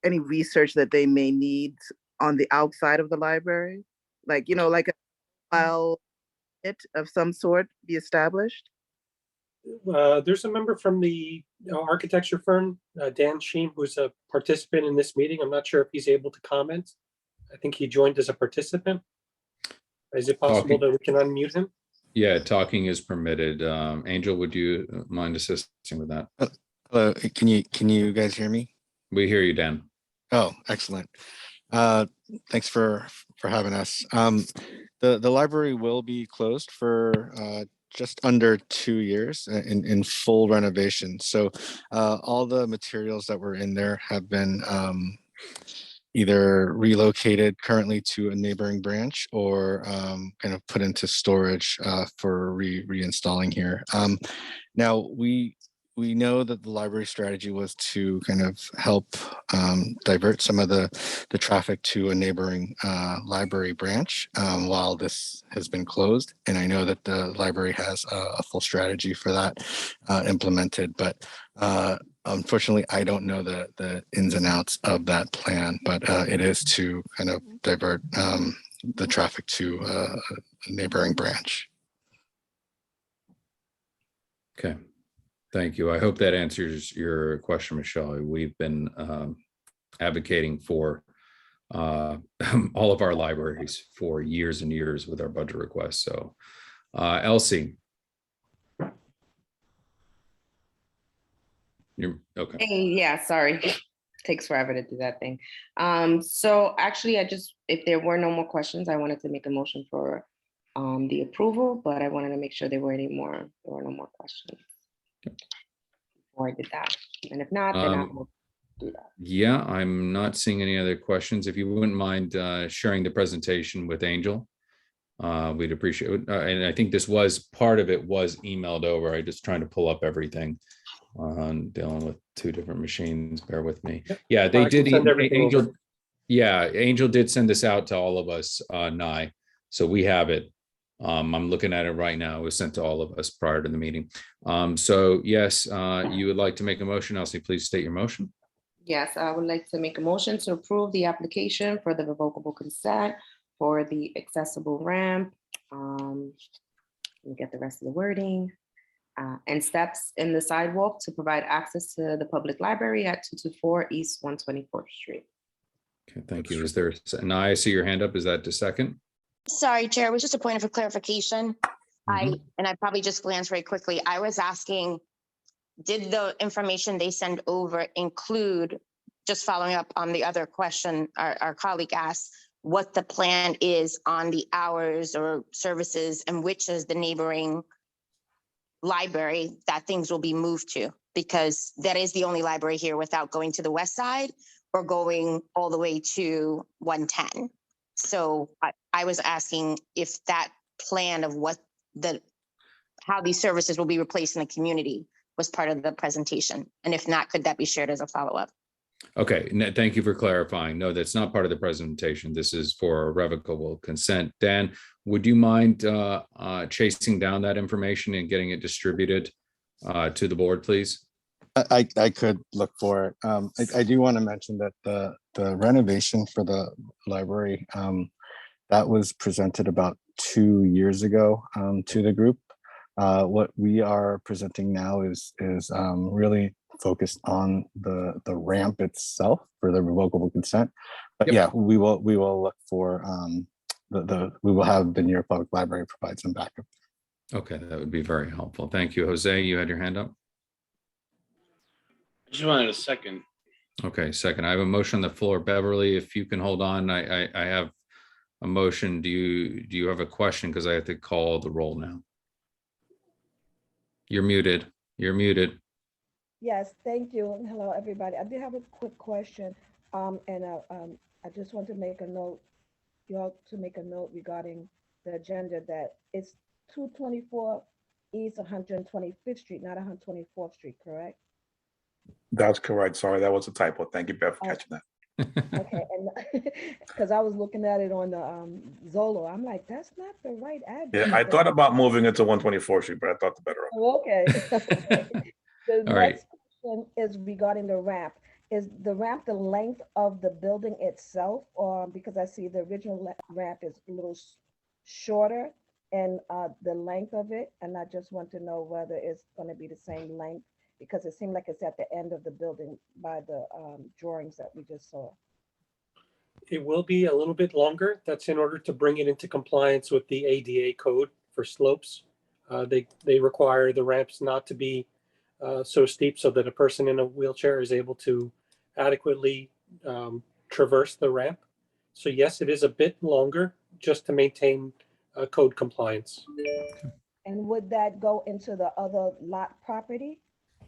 Speaker 12: any research that they may need on the outside of the library? Like, like a file of some sort be established?
Speaker 11: There's a member from the architecture firm, Dan Sheen, who's a participant in this meeting. I'm not sure if he's able to comment. I think he joined as a participant. Is it possible that we can unmute him?
Speaker 1: Yeah, talking is permitted. Angel, would you mind assisting with that?
Speaker 13: Hello, can you guys hear me?
Speaker 1: We hear you, Dan.
Speaker 13: Oh, excellent. Thanks for having us. The library will be closed for just under 2 years in full renovation. So all the materials that were in there have been either relocated currently to a neighboring branch or kind of put into storage for reinstalling here. Now we know that the library strategy was to kind of help divert some of the traffic to a neighboring library branch while this has been closed. And I know that the library has a full strategy for that implemented, but unfortunately, I don't know the ins and outs of that plan, but it is to kind of divert the traffic to a neighboring branch.
Speaker 1: Okay. Thank you. I hope that answers your question, Michelle. We've been advocating for all of our libraries for years and years with our budget requests. So Elsie. You're okay.
Speaker 9: Hey, yeah, sorry. Takes forever to do that thing. So actually, if there were no more questions, I wanted to make a motion for the approval, but I wanted to make sure there were no more questions before I did that. And if not, then I will do that.
Speaker 1: Yeah, I'm not seeing any other questions. If you wouldn't mind sharing the presentation with Angel, we'd appreciate it. And I think this was part of it was emailed over. I just trying to pull up everything. Dealing with two different machines. Bear with me. Yeah, they did. Angel. Yeah, Angel did send this out to all of us, Nye. So we have it. I'm looking at it right now. It was sent to all of us prior to the meeting. So yes, you would like to make a motion. Elsie, please state your motion.
Speaker 9: Yes, I would like to make a motion to approve the application for the revocable consent for the accessible ramp. Let me get the rest of the wording. And steps in the sidewalk to provide access to the public library at 224 East 124th Street.
Speaker 1: Okay, thank you. Is there, now I see your hand up. Is that the second?
Speaker 4: Sorry, Chair, it was just a point of clarification. I probably just glanced very quickly. I was asking, did the information they send over include, just following up on the other question our colleague asked, what the plan is on the hours or services and which is the neighboring library that things will be moved to? Because that is the only library here without going to the west side or going all the way to 110. So I was asking if that plan of how these services will be replaced in the community was part of the presentation. And if not, could that be shared as a follow-up?
Speaker 1: Okay, thank you for clarifying. No, that's not part of the presentation. This is for a revocable consent. Dan, would you mind chasing down that information and getting it distributed to the board, please?
Speaker 13: I could look for it. I do want to mention that the renovation for the library that was presented about 2 years ago to the group. What we are presenting now is really focused on the ramp itself for the revocable consent. But yeah, we will look for we will have the New York Public Library provide some backup.
Speaker 1: Okay, that would be very helpful. Thank you. Jose, you had your hand up.
Speaker 2: I just wanted a second.
Speaker 1: Okay, second. I have a motion on the floor. Beverly, if you can hold on, I have a motion. Do you have a question? Because I have to call the roll now. You're muted. You're muted.
Speaker 14: Yes, thank you. Hello, everybody. I did have a quick question. I just want to make a note, y'all to make a note regarding the agenda that it's 224 East 125th Street, not 124th Street, correct?
Speaker 3: That's correct. Sorry, that was a typo. Thank you, Bev, for catching that.
Speaker 14: Okay, and because I was looking at it on the Zolo, I'm like, that's not the right address.
Speaker 3: Yeah, I thought about moving it to 124th Street, but I thought the better of it.
Speaker 14: Oh, okay. The
Speaker 1: All right.
Speaker 14: next question is regarding the ramp. Is the ramp the length of the building itself, or because I see the original ramp is a little shorter and the length of it, and I just want to know whether it's going to be the same length, because it seemed like it's at the end of the building by the drawings that we just saw.
Speaker 11: It will be a little bit longer. That's in order to bring it into compliance with the ADA code for slopes. They require the ramps not to be so steep so that a person in a wheelchair is able to adequately traverse the ramp. So yes, it is a bit longer just to maintain code compliance.
Speaker 14: And would that go into the other lot property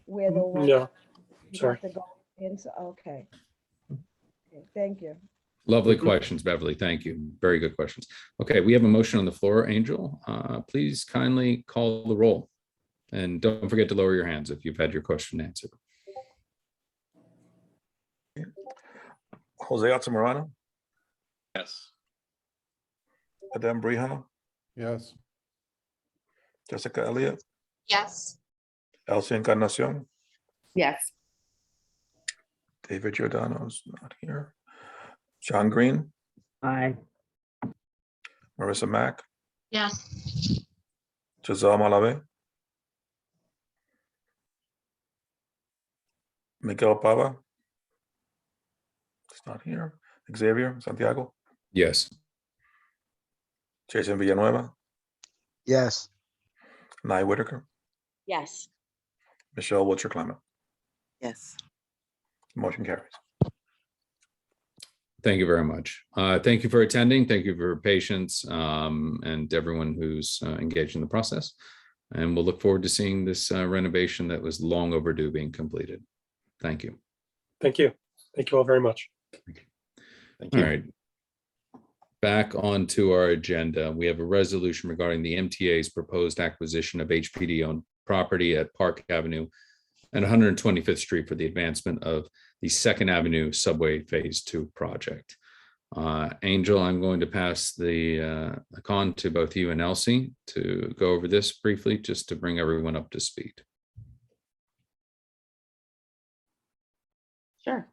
Speaker 14: where the one
Speaker 11: No,
Speaker 14: you
Speaker 11: sorry.
Speaker 14: have to go into? Okay. Okay, thank you.
Speaker 1: Lovely questions, Beverly. Thank you. Very good questions. Okay, we have a motion on the floor. Angel, please kindly call the roll. And don't forget to lower your hands if you've had your question answered.
Speaker 3: Jose Altamirano,
Speaker 2: Yes.
Speaker 3: Adam Brihana,
Speaker 15: Yes.
Speaker 3: Jessica Elliott,
Speaker 8: Yes.
Speaker 3: Elsie Encarnacion,
Speaker 9: Yes.
Speaker 3: David Giordano's not here. John Green,
Speaker 10: Aye.
Speaker 3: Marissa Mack,
Speaker 6: Yes.
Speaker 3: Giselle Malave, Miguel Pava, it's not here. Xavier Santiago,
Speaker 1: Yes.
Speaker 3: Jason Villanueva,
Speaker 5: Yes.
Speaker 3: Nye Whitaker,
Speaker 4: Yes.
Speaker 3: Michelle Wiltshire Clement.
Speaker 12: Yes.
Speaker 3: Motion carries.
Speaker 1: Thank you very much. Thank you for attending. Thank you for your patience, and everyone who's engaged in the process. And we'll look forward to seeing this renovation that was long overdue being completed. Thank you.
Speaker 11: Thank you. Thank you all very much.
Speaker 13: Thank
Speaker 1: All
Speaker 13: you.
Speaker 1: right. Back onto our agenda, we have a resolution regarding the MTA's proposed acquisition of HPD-owned property at Park Avenue and 125th Street for the advancement of the Second Avenue Subway Phase 2 project. Angel, I'm going to pass the con to both you and Elsie to go over this briefly, just to bring everyone up to speed.
Speaker 9: Sure.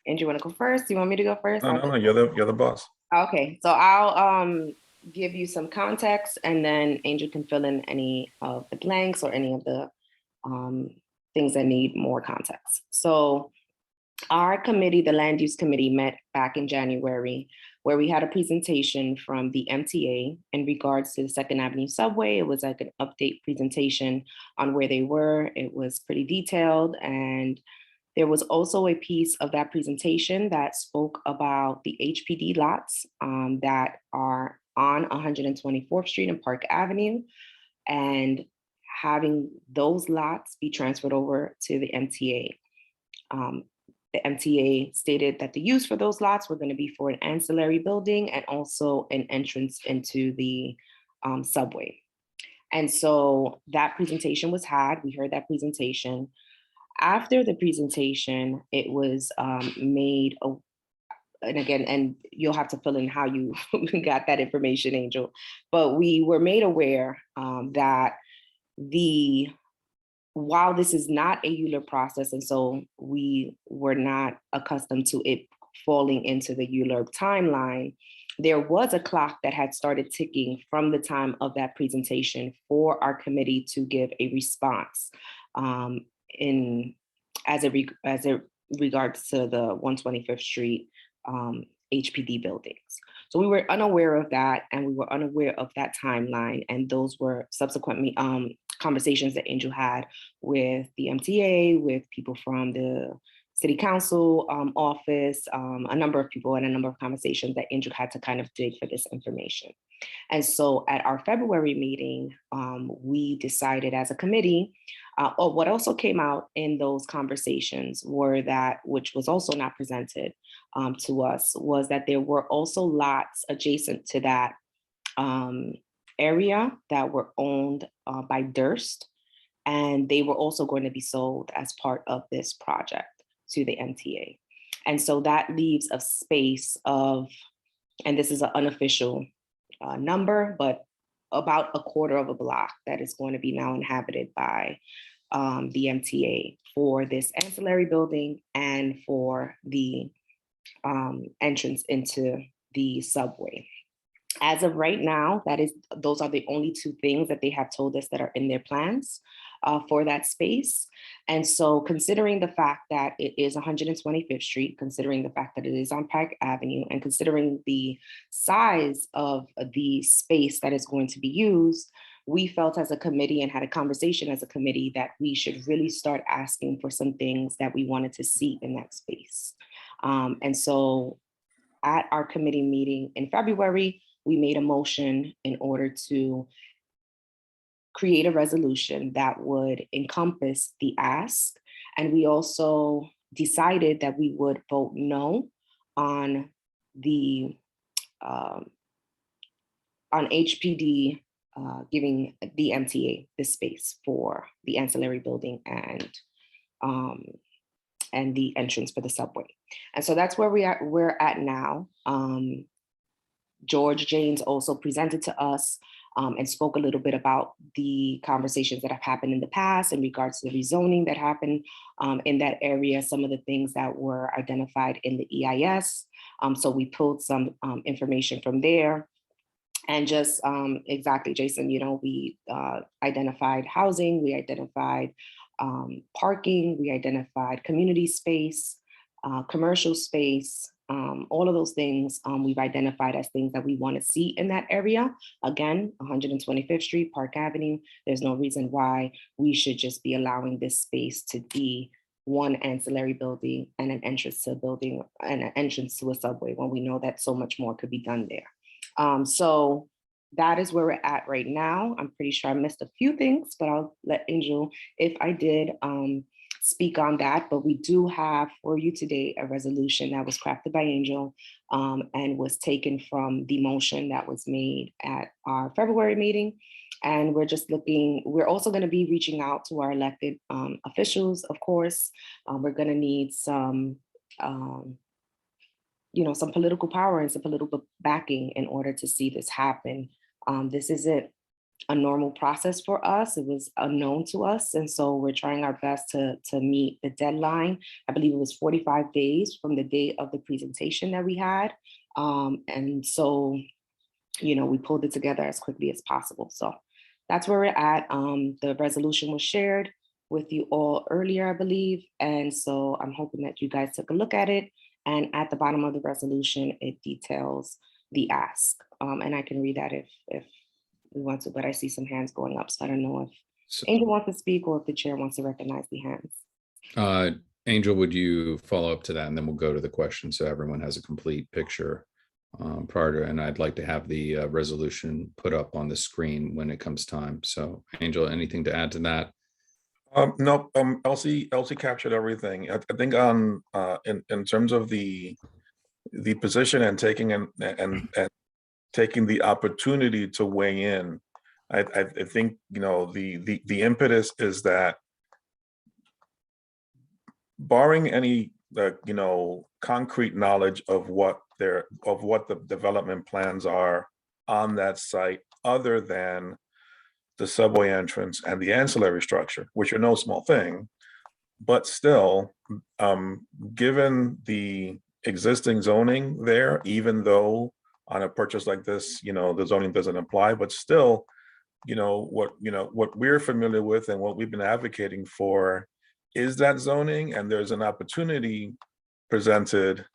Speaker 9: And you want to go first? You want me to go first?
Speaker 3: No, you're the boss.
Speaker 9: Okay, so I'll give you some context, and then Angel can fill in any of the blanks or any of the things that need more context. So our committee, the Land Use Committee, met back in January, where we had a presentation from the MTA in regards to the Second Avenue Subway. It was like an update presentation on where they were. It was pretty detailed, and there was also a piece of that presentation that spoke about the HPD lots that are on 124th Street and Park Avenue, and having those lots be transferred over to the MTA. The MTA stated that the use for those lots were going to be for an ancillary building and also an entrance into the subway. And so that presentation was had. We heard that presentation. After the presentation, it was made, and again, and you'll have to fill in how you got that information, Angel, but we were made aware that while this is not a ULURP process, and so we were not accustomed to it falling into the ULURP timeline, there was a clock that had started ticking from the time of that presentation for our committee to give a response as it regards to the 125th Street HPD buildings. So we were unaware of that, and we were unaware of that timeline, and those were subsequently conversations that Angel had with the MTA, with people from the City Council office, a number of people, and a number of conversations that Angel had to kind of dig for this information. And so at our February meeting, we decided as a committee, what also came out in those conversations were that, which was also not presented to us, was that there were also lots adjacent to that area that were owned by Durst, and they were also going to be sold as part of this project to the MTA. And so that leaves a space of, and this is an unofficial number, but about a quarter of a block that is going to be now inhabited by the MTA for this ancillary building and for the entrance into the subway. As of right now, those are the only two things that they have told us that are in their plans for that space. And so considering the fact that it is 125th Street, considering the fact that it is on Park Avenue, and considering the size of the space that is going to be used, we felt as a committee and had a conversation as a committee that we should really start asking for some things that we wanted to see in that space. And so at our committee meeting in February, we made a motion in order to create a resolution that would encompass the ask. And we also decided that we would vote no on the on HPD giving the MTA the space for the ancillary building and the entrance for the subway. And so that's where we're at now. George Janes also presented to us and spoke a little bit about the conversations that have happened in the past in regards to the rezoning that happened in that area, some of the things that were identified in the EIS. So we pulled some information from there. And just exactly, Jason, we identified housing, we identified parking, we identified community space, commercial space, all of those things we've identified as things that we want to see in that area. Again, 125th Street, Park Avenue, there's no reason why we should just be allowing this space to be one ancillary building and an entrance to a building and an entrance to a subway when we know that so much more could be done there. So that is where we're at right now. I'm pretty sure I missed a few things, but I'll let Angel, if I did, speak on that. But we do have for you today a resolution that was crafted by Angel and was taken from the motion that was made at our February meeting. And we're just we're also going to be reaching out to our elected officials, of course. We're going to need some some political power and some political backing in order to see this happen. This isn't a normal process for us. It was unknown to us. And so we're trying our best to meet the deadline. I believe it was 45 days from the date of the presentation that we had. And so, we pulled it together as quickly as possible. So that's where we're at. The resolution was shared with you all earlier, I believe. And so I'm hoping that you guys took a look at it. And at the bottom of the resolution, it details the ask. And I can read that if we want to, but I see some hands going up. So I don't know if Angel wants to speak or if the chair wants to recognize the hands.
Speaker 1: Angel, would you follow up to that? And then we'll go to the question so everyone has a complete picture prior to, and I'd like to have the resolution put up on the screen when it comes time. So Angel, anything to add to that?
Speaker 3: No, Elsie captured everything. I think on in terms of the position and taking and taking the opportunity to weigh in, I think the impetus is that barring any concrete knowledge of what the development plans are on that site, other than the subway entrance and the ancillary structure, which are no small thing, but still, given the existing zoning there, even though on a purchase like this, the zoning doesn't apply, but still, what we're familiar with and what we've been advocating for is that zoning, and there's an opportunity presented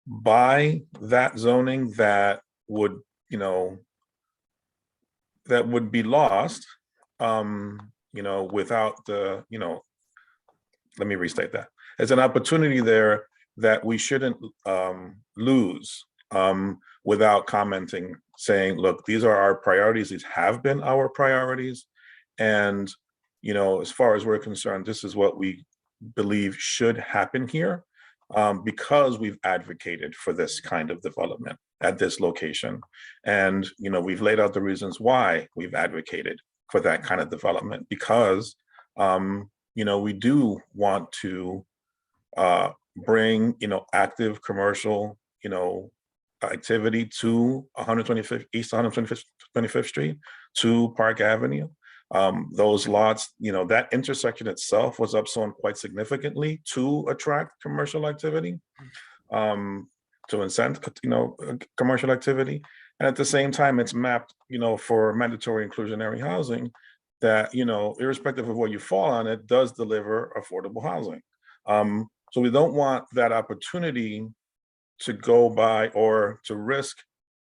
Speaker 3: by that zoning that would be lost, without the, let me restate that. There's an opportunity there that we shouldn't lose without commenting, saying, look, these are our priorities. These have been our priorities. And, as far as we're concerned, this is what we believe should happen here, because we've advocated for this kind of development at this location. And, we've laid out the reasons why we've advocated for that kind of development, because, we do want to bring, active commercial, activity to 125th East 125th Street, to Park Avenue. Those lots, that intersection itself was upzoned quite significantly to attract commercial activity, to incent, commercial activity. And at the same time, it's mapped, for mandatory inclusionary housing that, irrespective of where you fall on it, does deliver affordable housing. So we don't want that opportunity to go by, or to risk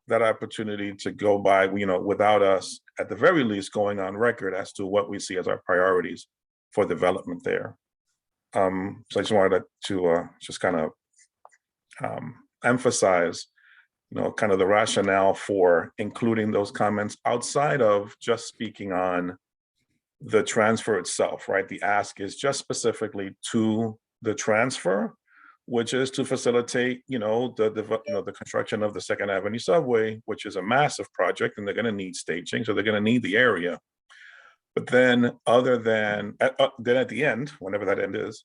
Speaker 3: that opportunity to go by, without us, at the very least, going on record as to what we see as our priorities for development there. So I just wanted to just kind of emphasize, kind of the rationale for including those comments outside of just speaking on the transfer itself, right? The ask is just specifically to the transfer, which is to facilitate, the construction of the Second Avenue subway, which is a massive project, and they're going to need staging, so they're going to need the area. But then, then at the end, whenever that end is,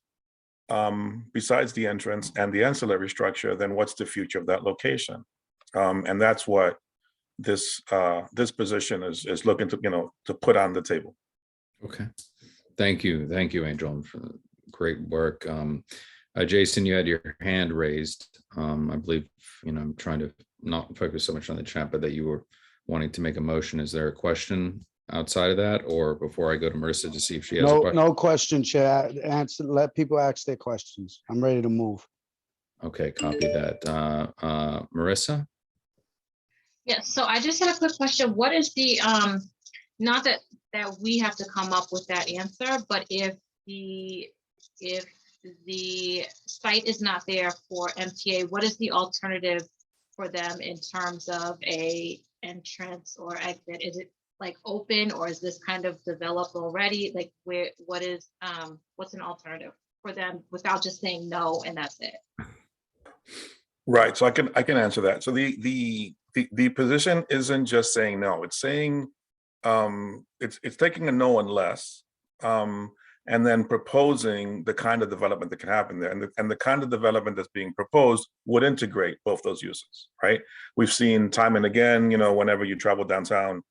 Speaker 3: besides the entrance and the ancillary structure, then what's the future of that location? And that's what this position is looking to put on the table.
Speaker 1: Okay, thank you, Angel, for the great work. Jason, you had your hand raised. I believe, I'm trying to not focus so much on the chat, but that you were wanting to make a motion. Is there a question outside of that, or before I go to Marissa to see if she has a question?
Speaker 5: No question, Chair. Let people ask their questions. I'm ready to move.
Speaker 1: Okay, copy that. Marissa?
Speaker 6: Yes, so I just had a quick question. What is the, not that we have to come up with that answer, but if the site is not there for MTA, what is the alternative for them in terms of a entrance or exit? Is it like open, or is this kind of developed already? Like what's an alternative for them without just saying no and that's it?
Speaker 3: Right. So I can answer that. So the position isn't just saying no. It's saying it's taking a no unless, and then proposing the kind of development that can happen there, and the kind of development that's being proposed would integrate both those uses. Right. We've seen time and again, whenever you travel downtown,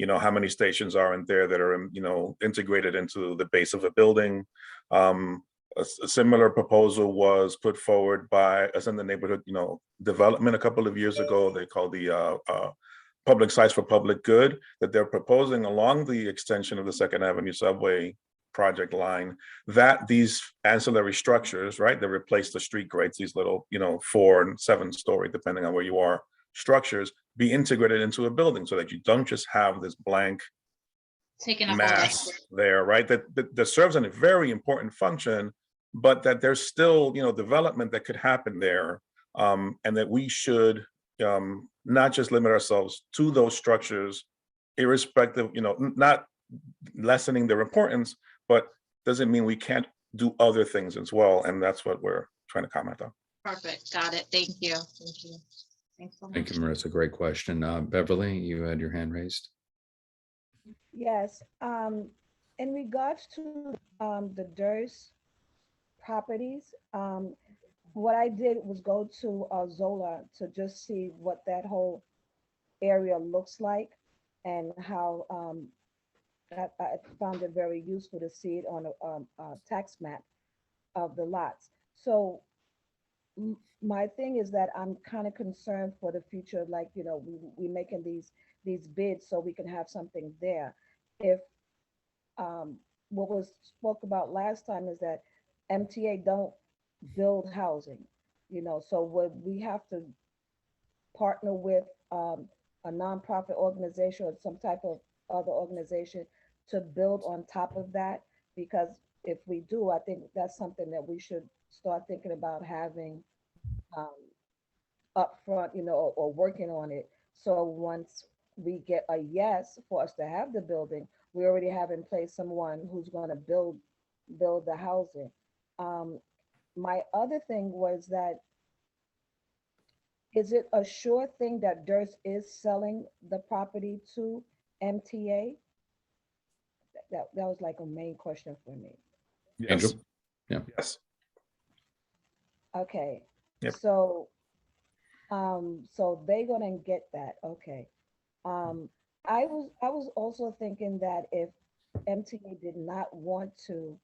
Speaker 3: how many stations aren't there that are integrated into the base of a building. A similar proposal was put forward by us in the neighborhood, development a couple of years ago. They call the public sites for public good, that they're proposing along the extension of the Second Avenue subway project line, that these ancillary structures, right, that replace the street grades, these little, 4 and 7 story, depending on where you are, structures, be integrated into a building, so that you don't just have this blank mass there, right? That serves a very important function, but that there's still, development that could happen there, and that we should not just limit ourselves to those structures, irrespective, not lessening their importance, but doesn't mean we can't do other things as well. And that's what we're trying to comment on.
Speaker 6: Perfect. Got it. Thank you. Thank you. Thanks so much.
Speaker 1: Thank you, Marissa. Great question. Beverly, you had your hand raised.
Speaker 14: Yes, in regards to the Durst properties, what I did was go to Zola to just see what that whole area looks like, and how I found it very useful to see it on a tax map of the lots. So my thing is that I'm kind of concerned for the future, like, we making these bids so we can have something there. If what was spoke about last time is that MTA don't build housing, so what we have to partner with a nonprofit organization or some type of other organization to build on top of that, because if we do, I think that's something that we should start thinking about having up front, or working on it. So once we get a yes for us to have the building, we already have in place someone who's going to build the housing. My other thing was that, is it a sure thing that Durst is selling the property to MTA? That was like a main question for me.
Speaker 3: Yes.
Speaker 1: Angel? Yeah.
Speaker 3: Yes.
Speaker 14: Okay.
Speaker 3: Yep.
Speaker 14: So, so they're gonna get that. Okay. I was also thinking that if MTA did not want to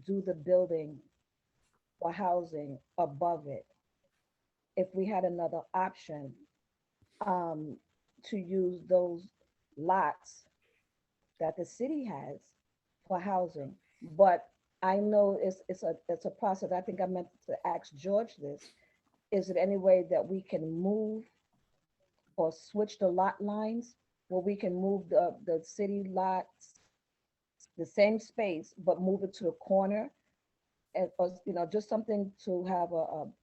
Speaker 14: do the building for housing above it, if we had another option to use those lots that the city has for housing. But I know it's a process. I think I meant to ask George this. Is it any way that we can move or switch the lot lines where we can move the city lots, the same space, but move it to a corner? And, just something to have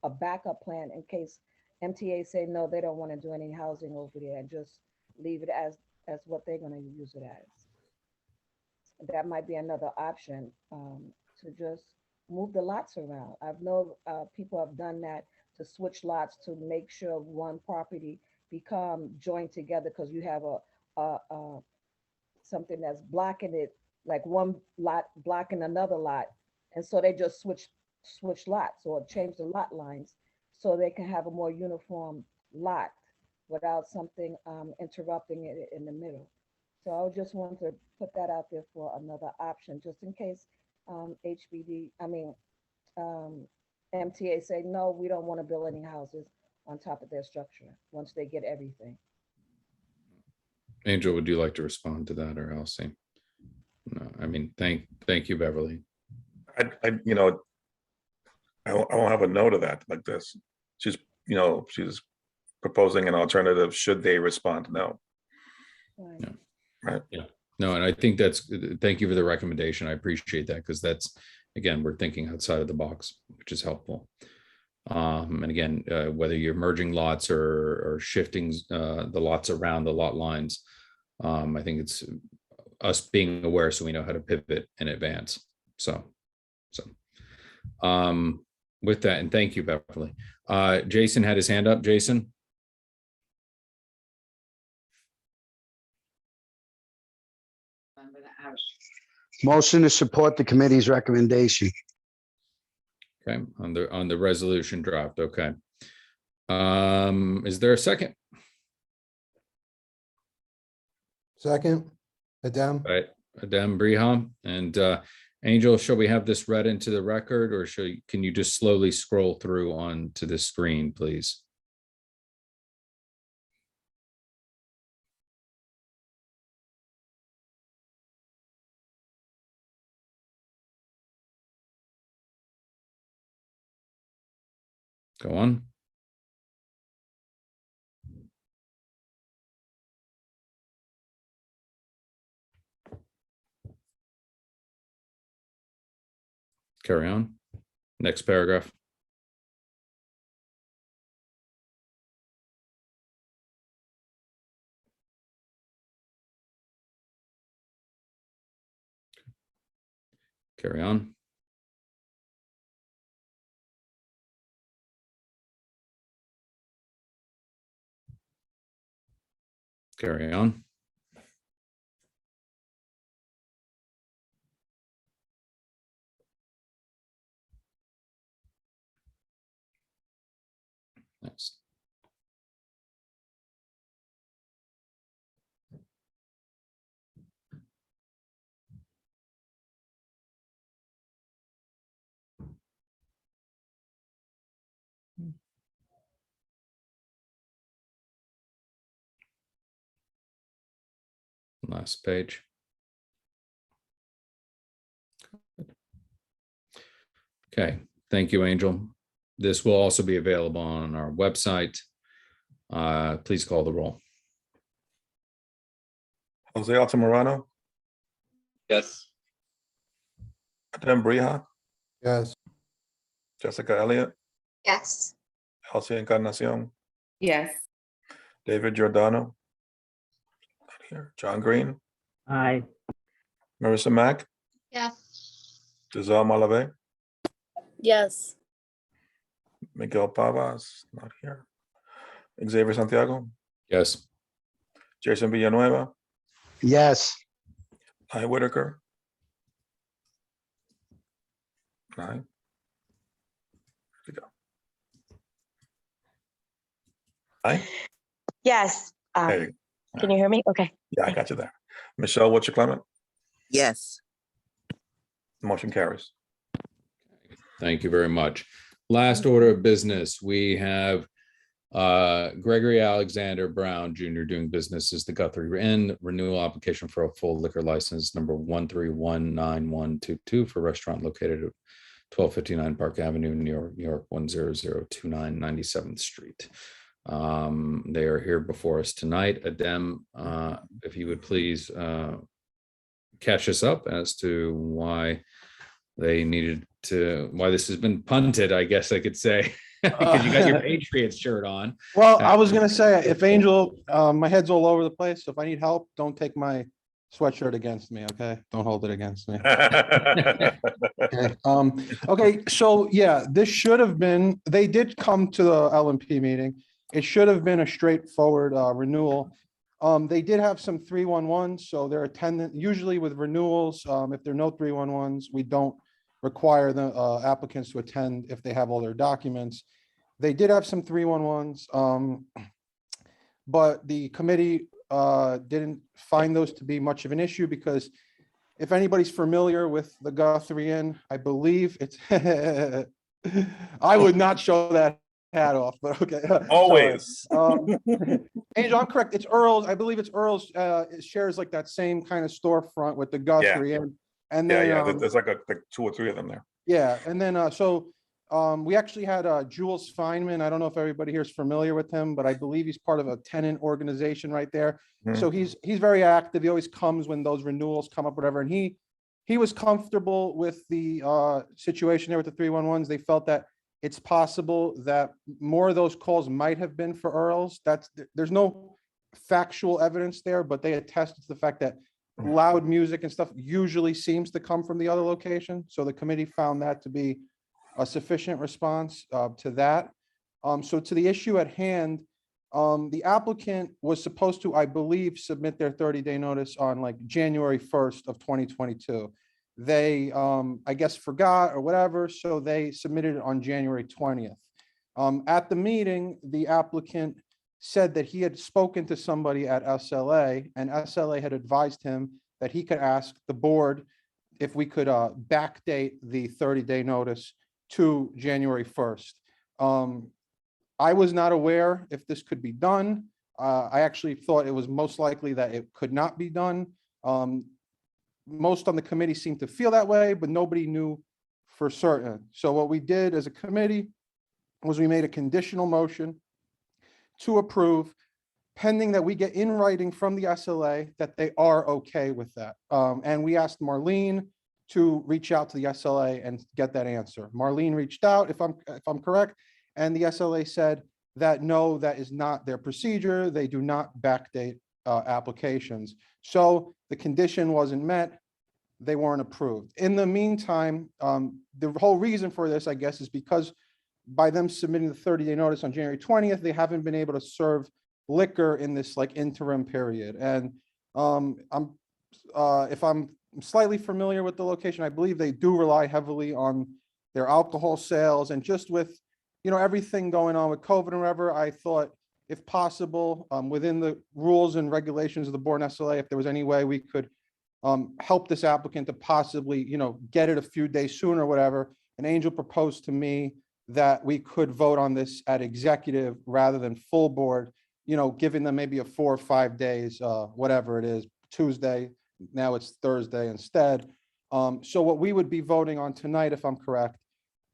Speaker 14: a backup plan in case MTA say, no, they don't want to do any housing over there, and just leave it as what they're going to use it as. That might be another option, to just move the lots around. I've known people have done that to switch lots to make sure one property become joined together because you have a something that's blocking it, like one lot blocking another lot. And so they just switch lots or change the lot lines so they can have a more uniform lot without something interrupting it in the middle. So I would just want to put that out there for another option, just in case MTA say, no, we don't want to build any houses on top of their structure once they get everything.
Speaker 1: Angel, would you like to respond to that, or Elsie? No, I mean, thank you, Beverly.
Speaker 3: I won't have a no to that like this. She's proposing an alternative should they respond no.
Speaker 14: Right.
Speaker 3: Right.
Speaker 1: Yeah. No, and I think thank you for the recommendation. I appreciate that, because that's, again, we're thinking outside of the box, which is helpful. And again, whether you're merging lots or shifting the lots around the lot lines, I think it's us being aware so we know how to pivot in advance. So with that, and thank you, Beverly. Jason had his hand up. Jason.
Speaker 5: Motion to support the committee's recommendation.
Speaker 1: Okay, on the resolution draft. Okay. Is there a second?
Speaker 15: Second, Adem.
Speaker 1: Right, Adem Briham and Angel, shall we have this read into the record, or can you just slowly scroll through on to the screen, please? Go on. Carry on. Next paragraph. Carry on. Carry on. Next. Last page. Okay, thank you, Angel. This will also be available on our website. Please call the roll.
Speaker 3: Jose Altamirano,
Speaker 2: Yes.
Speaker 3: Adem Brija,
Speaker 15: Yes.
Speaker 3: Jessica Elliott,
Speaker 8: Yes.
Speaker 3: Elsie Encarnacion,
Speaker 9: Yes.
Speaker 3: David Giordano, not here, John Green,
Speaker 10: Aye.
Speaker 3: Marissa Mack,
Speaker 6: Yes.
Speaker 3: Giselle Malave,
Speaker 7: Yes.
Speaker 3: Miguel Pavas, not here, Xavier Santiago,
Speaker 1: Yes.
Speaker 3: Jason Villanueva,
Speaker 5: Yes.
Speaker 3: I Whitaker. Aye. Go. Aye.
Speaker 4: Yes.
Speaker 3: There you go.
Speaker 4: Can you hear me? Okay.
Speaker 3: Yeah, I got you there. Michelle, what's your comment?
Speaker 12: Yes.
Speaker 3: Motion carries.
Speaker 1: Thank you very much. Last order of business, we have Gregory Alexander Brown Jr. doing business as the Guthrie Inn, renewal application for a full liquor license number 1319122 for a restaurant located at 1259 Park Avenue, New York 10029 97th Street. They are here before us tonight. Adem, if you would please catch us up as to why this has been punted, I guess I could say. Because you got your Patriots shirt on.
Speaker 15: Well, I was gonna say, if Angel, my head's all over the place, so if I need help, don't take my
Speaker 16: sweatshirt against me, okay? Don't hold it against me. Okay, okay, so yeah, this should have been, they did come to the LMP meeting. It should have been a straightforward renewal. They did have some 311s, so they're attendant, usually with renewals, if there are no 311s, we don't require the applicants to attend if they have all their documents. They did have some 311s, but the committee didn't find those to be much of an issue because if anybody's familiar with the Guthrie Inn, I believe it's, I would not show that hat off, but okay.
Speaker 3: Always.
Speaker 16: Angel, I'm correct. It's Earl's. I believe it's Earl's. It shares like that same kind of storefront with the Guthrie Inn. And then,
Speaker 3: there's like 2 or 3 of them there.
Speaker 16: yeah, and then we actually had Jules Feynman. I don't know if everybody here is familiar with him, but I believe he's part of a tenant organization right there. So he's very active. He always comes when those renewals come up, whatever. And he was comfortable with the situation there with the 311s. They felt that it's possible that more of those calls might have been for Earl's. There's no factual evidence there, but they attested to the fact that loud music and stuff usually seems to come from the other location. So the committee found that to be a sufficient response to that. So to the issue at hand, the applicant was supposed to, I believe, submit their 30-day notice on like January 1st of 2022. They, I guess, forgot or whatever, so they submitted it on January 20th. At the meeting, the applicant said that he had spoken to somebody at SLA, and SLA had advised him that he could ask the board if we could backdate the 30-day notice to January 1st. I was not aware if this could be done. I actually thought it was most likely that it could not be done. Most on the committee seemed to feel that way, but nobody knew for certain. So what we did as a committee was we made a conditional motion to approve, pending that we get in writing from the SLA that they are okay with that. And we asked Marlene to reach out to the SLA and get that answer. Marlene reached out, if I'm correct, and the SLA said that no, that is not their procedure. They do not backdate applications. So the condition wasn't met. They weren't approved. In the meantime, the whole reason for this, I guess, is because by them submitting the 30-day notice on January 20th, they haven't been able to serve liquor in this like interim period. And if I'm slightly familiar with the location, I believe they do rely heavily on their alcohol sales, and just with, you know, everything going on with COVID and whatever, I thought if possible, within the rules and regulations of the board and SLA, if there was any way we could help this applicant to possibly, you know, get it a few days sooner or whatever. And Angel proposed to me that we could vote on this at executive rather than full board, you know, giving them maybe a 4 or 5 days, whatever it is, Tuesday, now it's Thursday instead. So what we would be voting on tonight, if I'm correct,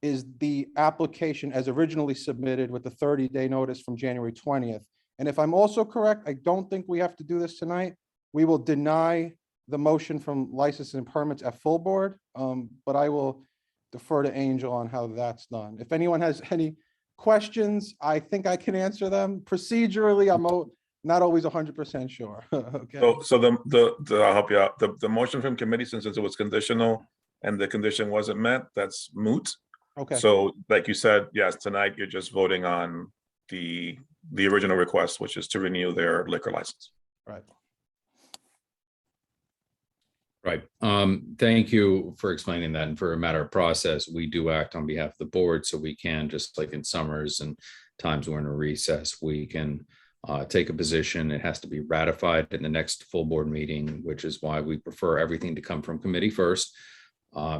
Speaker 16: is the application as originally submitted with the 30-day notice from January 20th. And if I'm also correct, I don't think we have to do this tonight. We will deny the motion from licenses and permits at full board, but I will defer to Angel on how that's done. If anyone has any questions, I think I can answer them. Procedurally, I'm not always 100% sure. Okay.
Speaker 3: So I'll help you out. The motion from committee, since it was conditional and the condition wasn't met, that's moot.
Speaker 16: Okay.
Speaker 3: So like you said, yes, tonight you're just voting on the original request, which is to renew their liquor license.
Speaker 16: Right.
Speaker 1: Right. Thank you for explaining that. And for a matter of process, we do act on behalf of the board. So we can, just like in summers and times we're in a recess, we can take a position. It has to be ratified in the next full board meeting, which is why we prefer everything to come from committee first.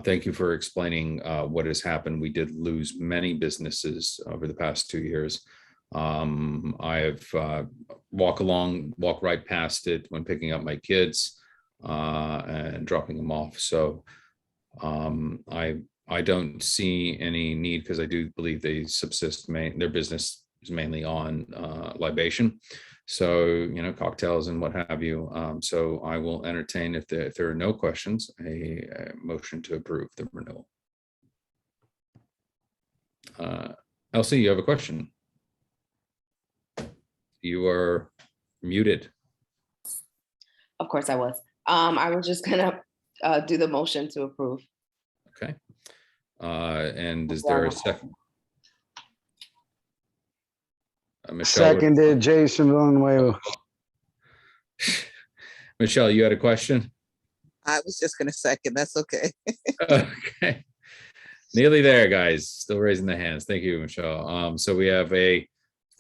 Speaker 1: Thank you for explaining what has happened. We did lose many businesses over the past 2 years. I have walked right past it when picking up my kids and dropping them off. So I don't see any need, because I do believe they subsist, their business is mainly on libation. So, you know, cocktails and what have you. So I will entertain, if there are no questions, a motion to approve the renewal. Elsie, you have a question? You are muted.
Speaker 9: Of course I was. I was just gonna do the motion to approve.
Speaker 1: Okay. And is there a second? Michelle,
Speaker 5: Seconded, Jason Villanueva.
Speaker 1: Michelle, you had a question?
Speaker 12: I was just gonna second, that's okay.
Speaker 1: Okay. Nearly there, guys. Still raising the hands. Thank you, Michelle. So we have a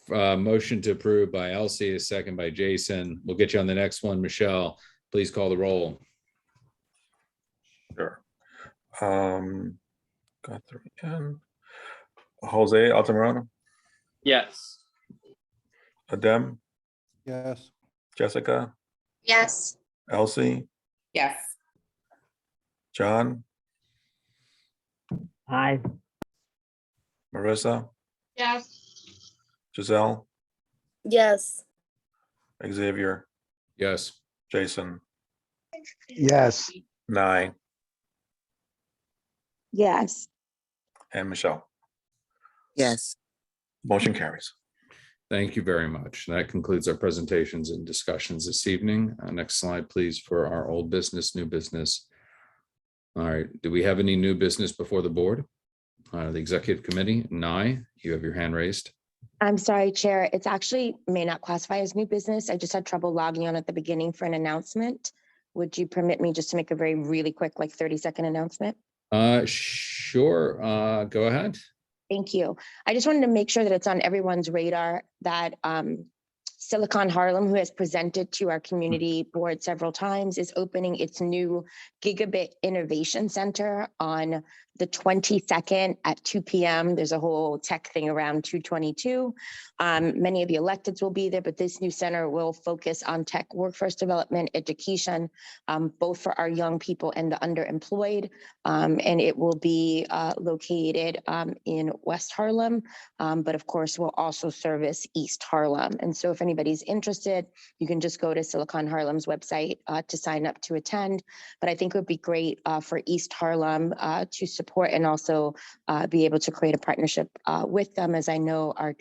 Speaker 1: motion to approve by Elsie, a second by Jason. We'll get you on the next one. Michelle, please call the roll.
Speaker 3: Sure. Got through again. Jose Altamirano,
Speaker 2: Yes.
Speaker 3: Adem,
Speaker 16: Yes.
Speaker 3: Jessica,
Speaker 8: Yes.
Speaker 3: Elsie,
Speaker 9: Yes.
Speaker 3: John,
Speaker 10: Aye.
Speaker 3: Marissa,
Speaker 6: Yes.
Speaker 3: Giselle,
Speaker 7: Yes.
Speaker 3: Xavier,
Speaker 1: Yes.
Speaker 3: Jason,
Speaker 5: Yes.
Speaker 3: Nye,
Speaker 4: Yes.
Speaker 3: and Michelle.
Speaker 12: Yes.
Speaker 3: Motion carries.
Speaker 1: Thank you very much. That concludes our presentations and discussions this evening. Next slide, please, for our old business, new business. All right. Do we have any new business before the board? The executive committee, Nye, you have your hand raised.
Speaker 4: I'm sorry, Chair. It's actually may not classify as new business. I just had trouble logging on at the beginning for an announcement. Would you permit me just to make a very really quick, like 30-second announcement?
Speaker 1: Sure. Go ahead.
Speaker 4: Thank you. I just wanted to make sure that it's on everyone's radar that Silicon Harlem, who has presented to our community board several times, is opening its new Gigabit Innovation Center on the 22nd at 2 p.m. There's a whole tech thing around 222. Many of the electeds will be there, but this new center will focus on tech workforce development, education, both for our young people and the underemployed. And it will be located in West Harlem, but of course will also service East Harlem. And so if anybody's interested, you can just go to Silicon Harlem's website to sign up to attend. But I think it would be great for East Harlem to support and also be able to create a partnership with them, as I know our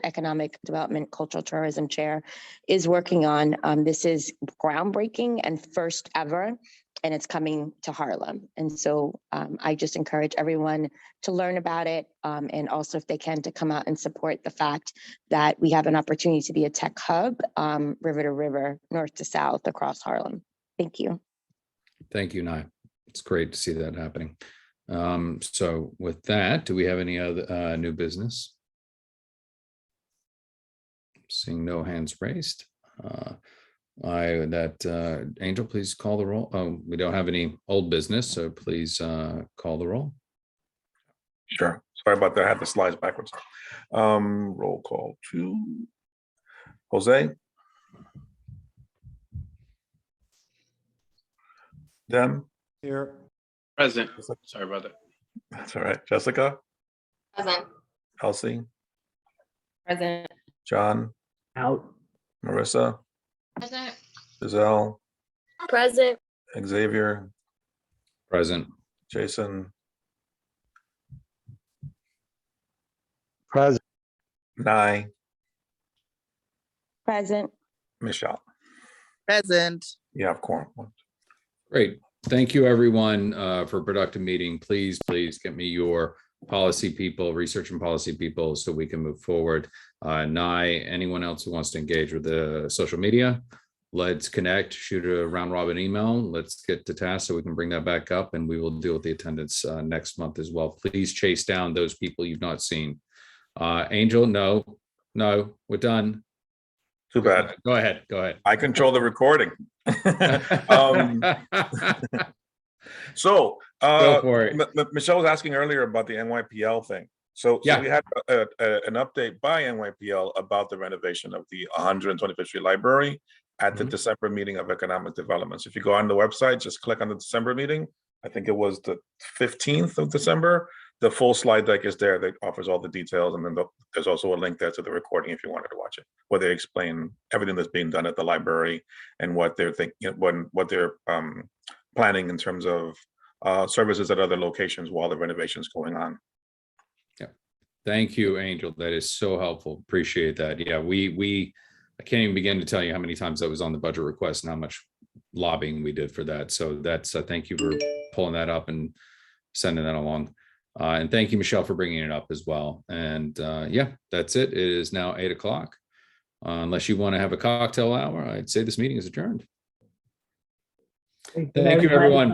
Speaker 4: Economic Development Cultural Tourism Chair is working on. This is groundbreaking and first ever, and it's coming to Harlem. And so I just encourage everyone to learn about it, and also if they can to come out and support the fact that we have an opportunity to be a tech hub, river to river, north to south across Harlem. Thank you.
Speaker 1: Thank you, Nye. It's great to see that happening. So with that, do we have any other new business? Seeing no hands raised. Angel, please call the roll. Oh, we don't have any old business, so please call the roll.
Speaker 3: Sure. Sorry about that. I had the slides backwards. Roll call to Jose. Dem.
Speaker 15: Here.
Speaker 2: Present. Sorry about that.
Speaker 3: That's all right. Jessica,
Speaker 8: Present.
Speaker 3: Elsie,
Speaker 9: Present.
Speaker 3: John,
Speaker 10: Out.
Speaker 3: Marissa,
Speaker 6: Present.
Speaker 3: Giselle,
Speaker 7: Present.
Speaker 3: Xavier,
Speaker 1: Present.
Speaker 3: Jason,
Speaker 5: Present.
Speaker 3: Nye,
Speaker 4: Present.
Speaker 3: Michelle.
Speaker 12: Present.
Speaker 3: You have quorum.
Speaker 1: Great. Thank you, everyone, for a productive meeting. Please get me your policy people, research and policy people, so we can move forward. Nye, anyone else who wants to engage with the social media, let's connect, shoot a round robin email. Let's get to task so we can bring that back up, and we will deal with the attendance next month as well. Please chase down those people you've not seen. Angel, no, we're done.
Speaker 3: Too bad.
Speaker 1: Go ahead.
Speaker 3: I control the recording. So
Speaker 1: Go for it.
Speaker 3: Michelle was asking earlier about the NYPL thing. So
Speaker 1: Yeah.
Speaker 3: we had an update by NYPL about the renovation of the 125th Street Library at the December meeting of Economic Development. So if you go on the website, just click on the December meeting. I think it was the 15th of December. The full slide deck is there that offers all the details. And then there's also a link there to the recording if you wanted to watch it, where they explain everything that's being done at the library and what they're thinking, what they're planning in terms of services at other locations while the renovation is going on.
Speaker 1: Yeah. Thank you, Angel. That is so helpful. Appreciate that. Yeah, I can't even begin to tell you how many times that was on the budget request and how much lobbying we did for that. So that's, thank you for pulling that up and sending that along. And thank you, Michelle, for bringing it up as well. And yeah, that's it. It is now 8 o'clock. Unless you want to have a cocktail hour, I'd say this meeting is adjourned. Thank you, everyone.